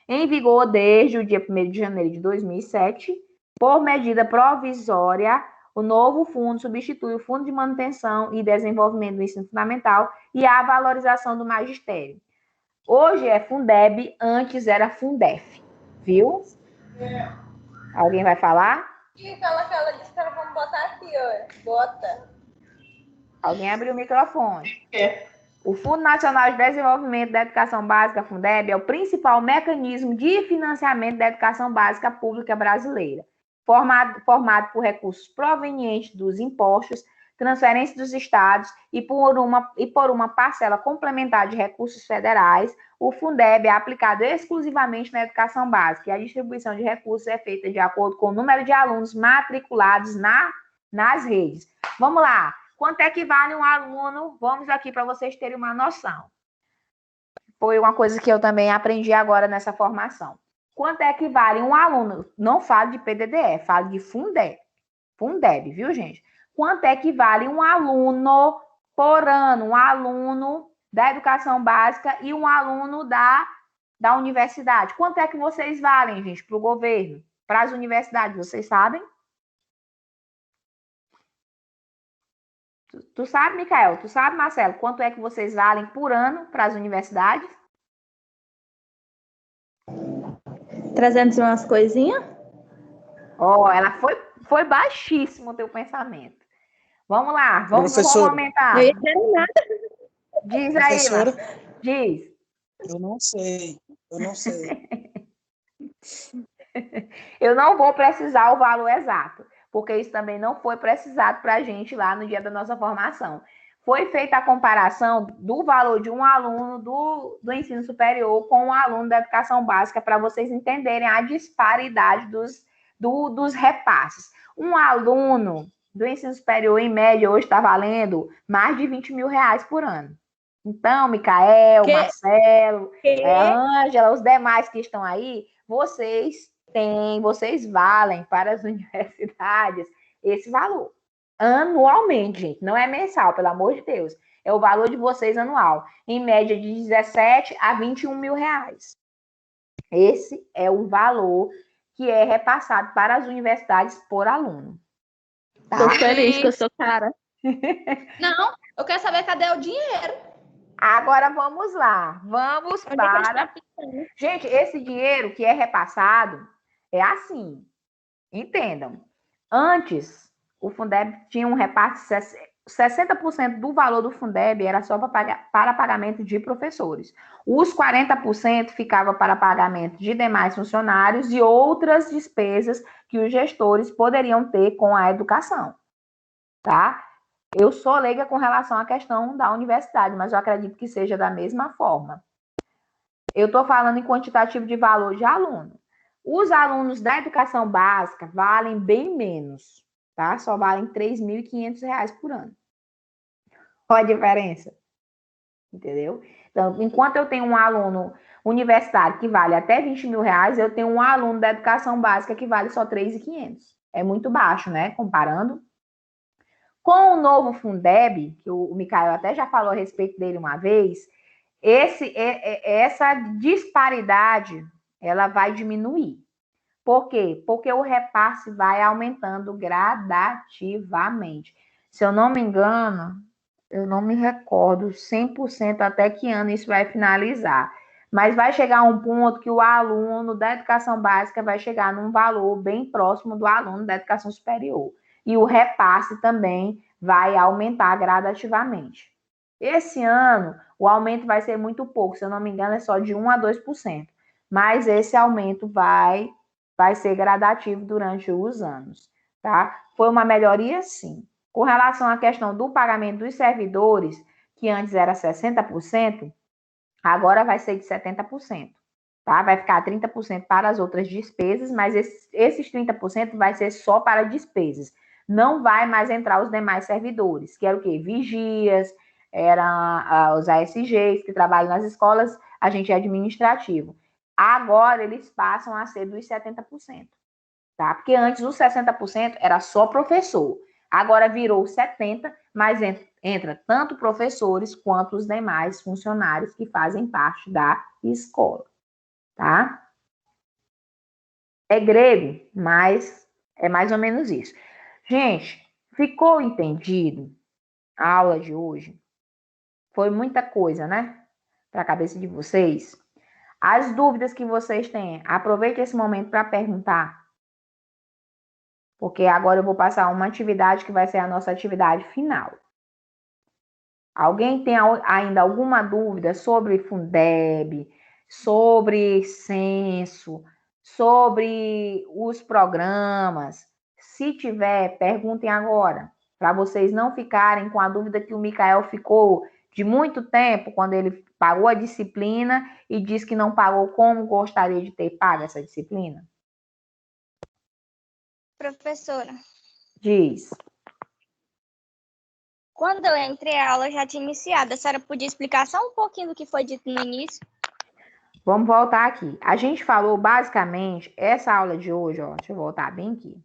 Em vigor desde o dia 1º de janeiro de 2007, por medida provisória, o novo fundo substitui o Fundo de Manutenção e Desenvolvimento do Ensino Fundamental e a valorização do magistério. Hoje é Fundeb, antes era Fundef, viu? Alguém vai falar? Ela disse que ela vamos botar aqui, ó. Bota. Alguém abriu o microfone. O Fundo Nacional de Desenvolvimento da Educação Básica, Fundeb, é o principal mecanismo de financiamento da educação básica pública brasileira, formado por recursos provenientes dos impostos, transferências dos estados e por uma parcela complementar de recursos federais. O Fundeb é aplicado exclusivamente na educação básica e a distribuição de recursos é feita de acordo com o número de alunos matriculados nas redes. Vamos lá. Quanto é que vale um aluno? Vamos aqui para vocês terem uma noção. Foi uma coisa que eu também aprendi agora nessa formação. Quanto é que vale um aluno? Não falo de PDDE, falo de Fundeb. Fundeb, viu, gente? Quanto é que vale um aluno por ano? Um aluno da educação básica e um aluno da universidade. Quanto é que vocês valem, gente, para o governo? Para as universidades, vocês sabem? Tu sabe, Micael? Tu sabe, Marcelo? Quanto é que vocês valem por ano para as universidades? 300 e umas coisinhas? Ó, ela foi baixíssimo o teu pensamento. Vamos lá, vamos aumentar. Eu ia dizer nada. Diz aí, Professora, diz. eu não sei. Eu não vou precisar o valor exato, porque isso também não foi precisado para a gente lá no dia da nossa formação. Foi feita a comparação do valor de um aluno do ensino superior com um aluno da educação básica, para vocês entenderem a disparidade dos repasses. Um aluno do ensino superior, em média, hoje está valendo mais de 20 mil reais por ano. Então, Micael, Marcelo, Ângela, os demais que estão aí, vocês valem para as universidades esse valor. Anualmente, gente, não é mensal, pelo amor de Deus. É o valor de vocês anual, em média de 17 a 21 mil reais. Esse é o valor que é repassado para as universidades por aluno. Tá? Tô feliz que eu sou cara. Não, eu quero saber cadê o dinheiro. Agora vamos lá. Vamos para... Gente, esse dinheiro que é repassado é assim. Entendam. Antes, o Fundeb tinha um repasse, 60% do valor do Fundeb era só para pagar para pagamento de professores. Os 40% ficava para pagamento de demais funcionários e outras despesas que os gestores poderiam ter com a educação, tá? Eu sou leiga com relação à questão da universidade, mas eu acredito que seja da mesma forma. Eu estou falando em quantitativo de valor de aluno. Os alunos da educação básica valem bem menos, tá? Só valem R$ 3.500 por ano. Qual a diferença? Entendeu? Então, enquanto eu tenho um aluno universitário que vale até R$ 20.000, eu tenho um aluno da educação básica que vale só R$ 3.500. É muito baixo, né? Comparando. Com o novo Fundeb, que o Micael até já falou a respeito dele uma vez, essa disparidade ela vai diminuir. Por quê? Porque o repasse vai aumentando gradativamente. Se eu não me engano, eu não me recordo 100% até que ano isso vai finalizar. Mas vai chegar um ponto que o aluno da educação básica vai chegar num valor bem próximo do aluno da educação superior. E o repasse também vai aumentar gradativamente. Esse ano, o aumento vai ser muito pouco, se eu não me engano, é só de 1 a 2%. Mas esse aumento vai ser gradativo durante os anos, tá? Foi uma melhoria, sim. Com relação à questão do pagamento dos servidores, que antes era 60%, agora vai ser de 70%, tá? Vai ficar 30% para as outras despesas, mas esses 30% vai ser só para despesas. Não vai mais entrar os demais servidores, que era o quê? Vigias, eram os ASGs que trabalham nas escolas, agente administrativo. Agora eles passam a ser dos 70%, tá? Porque antes os 60% era só professor. Agora virou 70%, mas entra tanto professores quanto os demais funcionários que fazem parte da escola, tá? É grego, mas é mais ou menos isso. Gente, ficou entendido a aula de hoje? Foi muita coisa, né? Para a cabeça de vocês. As dúvidas que vocês têm, aproveite esse momento para perguntar. Porque agora eu vou passar uma atividade que vai ser a nossa atividade final. Alguém tem ainda alguma dúvida sobre Fundeb, sobre censo, sobre os programas? Se tiver, perguntem agora, para vocês não ficarem com a dúvida que o Micael ficou de muito tempo, quando ele pagou a disciplina e disse que não pagou como gostaria de ter pago essa disciplina. Professora, Diz. quando eu entrei, a aula já tinha iniciado. A senhora podia explicar só um pouquinho do que foi dito no início? Vamos voltar aqui. A gente falou basicamente, essa aula de hoje, ó, deixa eu voltar bem aqui.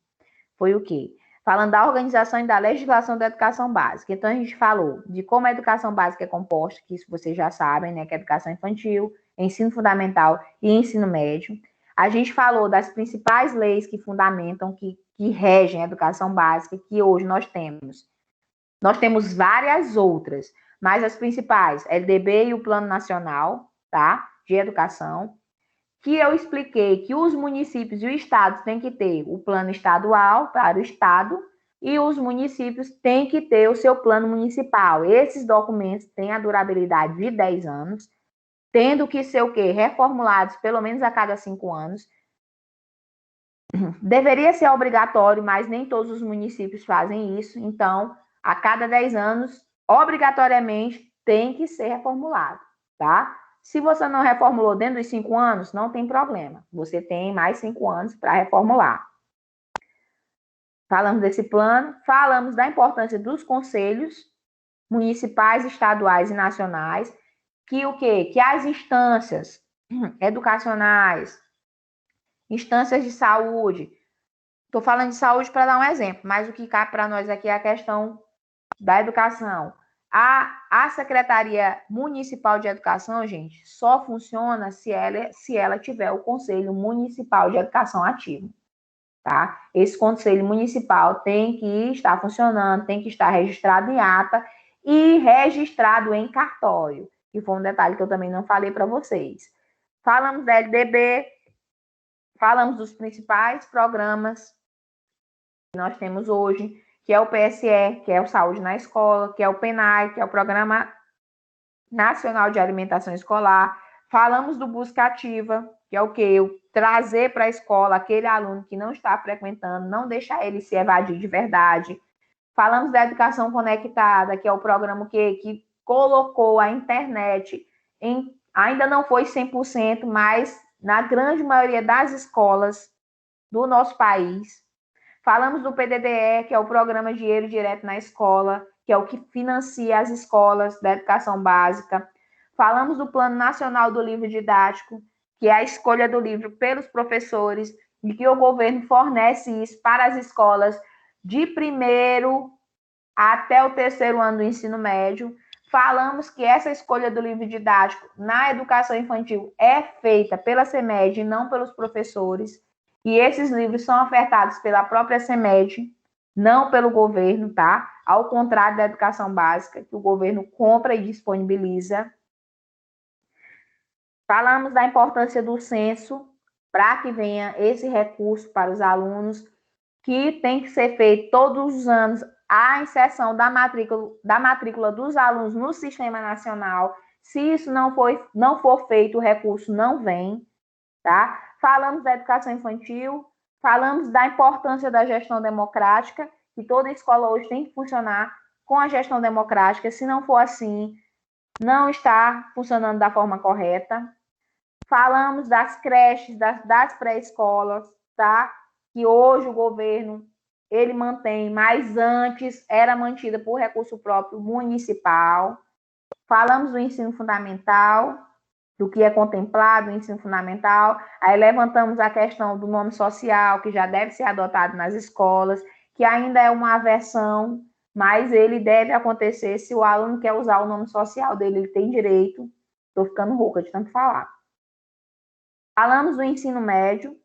Foi o quê? Falando da organização e da legislação da educação básica. Então, a gente falou de como a educação básica é composta, que isso vocês já sabem, né? Que é educação infantil, ensino fundamental e ensino médio. A gente falou das principais leis que fundamentam, que regem a educação básica, que hoje nós temos. Nós temos várias outras, mas as principais, LDB e o Plano Nacional, tá? De Educação, que eu expliquei que os municípios e o estado têm que ter o plano estadual para o estado e os municípios têm que ter o seu plano municipal. Esses documentos têm a durabilidade de 10 anos, tendo que ser o quê? Reformulados pelo menos a cada 5 anos. Deveria ser obrigatório, mas nem todos os municípios fazem isso. Então, a cada 10 anos, obrigatoriamente, tem que ser reformulado, tá? Se você não reformulou dentro dos 5 anos, não tem problema. Você tem mais 5 anos para reformular. Falamos desse plano, falamos da importância dos conselhos municipais, estaduais e nacionais, que o quê? Que as instâncias educacionais, instâncias de saúde, estou falando de saúde para dar um exemplo, mas o que cabe para nós aqui é a questão da educação. A Secretaria Municipal de Educação, gente, só funciona se ela tiver o Conselho Municipal de Educação ativo, tá? Esse Conselho Municipal tem que estar funcionando, tem que estar registrado em ata e registrado em cartório, que foi um detalhe que eu também não falei para vocês. Falamos da LDB, falamos dos principais programas que nós temos hoje, que é o PSE, que é o Saúde na Escola, que é o PENAI, que é o Programa Nacional de Alimentação Escolar. Falamos do Busca Ativa, que é o quê? Eu trazer para a escola aquele aluno que não está frequentando, não deixar ele se evadir de verdade. Falamos da Educação Conectada, que é o programa que colocou a internet ainda não foi 100%, mas na grande maioria das escolas do nosso país. Falamos do PDDE, que é o Programa Dinheiro Direto na Escola, que é o que financia as escolas da educação básica. Falamos do Plano Nacional do Livro Didático, que é a escolha do livro pelos professores, e que o governo fornece isso para as escolas de primeiro até o terceiro ano do ensino médio. Falamos que essa escolha do livro didático na educação infantil é feita pela CEMED e não pelos professores. E esses livros são ofertados pela própria CEMED, não pelo governo, tá? Ao contrário da educação básica, que o governo compra e disponibiliza. Falamos da importância do censo para que venha esse recurso para os alunos, que tem que ser feito todos os anos a inserção da matrícula dos alunos no Sistema Nacional. Se isso não for feito, o recurso não vem, tá? Falamos da educação infantil, falamos da importância da gestão democrática, que toda escola hoje tem que funcionar com a gestão democrática. Se não for assim, não está funcionando da forma correta. Falamos das creches, das pré-escolas, tá? Que hoje o governo ele mantém, mas antes era mantida por recurso próprio municipal. Falamos do ensino fundamental, do que é contemplado no ensino fundamental. Aí levantamos a questão do nome social, que já deve ser adotado nas escolas, que ainda é uma aversão, mas ele deve acontecer se o aluno quer usar o nome social dele, ele tem direito. Estou ficando rouca de tanto falar. Falamos do ensino médio,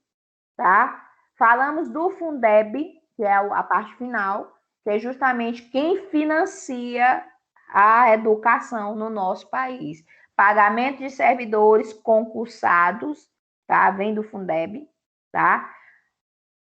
tá? Falamos do Fundeb, que é a parte final, que é justamente quem financia a educação no nosso país. Pagamento de servidores concursados, tá? Vem do Fundeb, tá?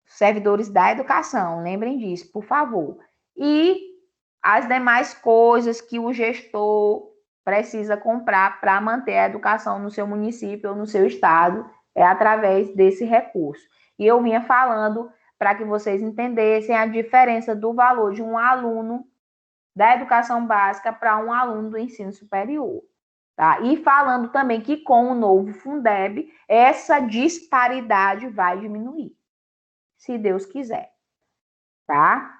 Servidores da educação, lembrem disso, por favor. E as demais coisas que o gestor precisa comprar para manter a educação no seu município ou no seu estado, é através desse recurso. E eu vinha falando para que vocês entendessem a diferença do valor de um aluno da educação básica para um aluno do ensino superior. Tá? E falando também que com o novo Fundeb, essa disparidade vai diminuir, se Deus quiser. Tá?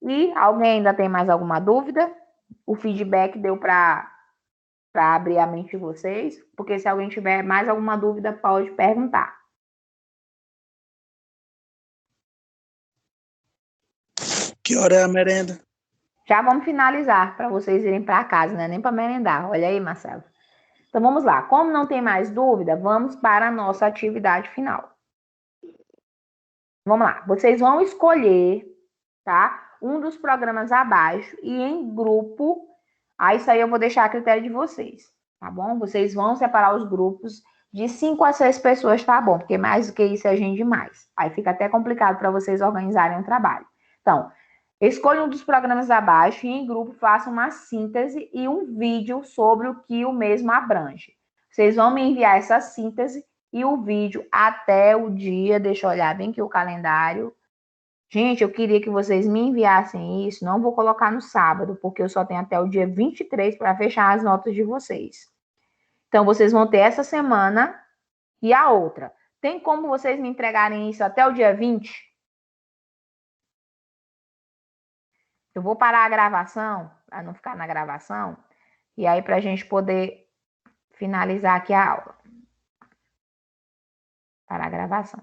E alguém ainda tem mais alguma dúvida? O feedback deu para abrir a mente de vocês? Porque se alguém tiver mais alguma dúvida, pode perguntar. Que hora é a merenda? Já vamos finalizar para vocês irem para casa, né? Nem para merendar. Olha aí, Marcelo. Então vamos lá. Como não tem mais dúvida, vamos para a nossa atividade final. Vamos lá. Vocês vão escolher, tá? Um dos programas abaixo e em grupo. Isso aí eu vou deixar a critério de vocês, tá bom? Vocês vão separar os grupos de 5 a 6 pessoas, tá bom? Porque mais do que isso é gente demais. Aí fica até complicado para vocês organizarem o trabalho. Então, escolha um dos programas abaixo e em grupo façam uma síntese e um vídeo sobre o que o mesmo abrange. Vocês vão me enviar essa síntese e o vídeo até o dia, deixa eu olhar bem aqui o calendário. Gente, eu queria que vocês me enviassem isso, não vou colocar no sábado, porque eu só tenho até o dia 23 para fechar as notas de vocês. Então, vocês vão ter essa semana e a outra. Tem como vocês me entregarem isso até o dia 20? Eu vou parar a gravação, para não ficar na gravação, e aí para a gente poder finalizar aqui a aula. Parar a gravação.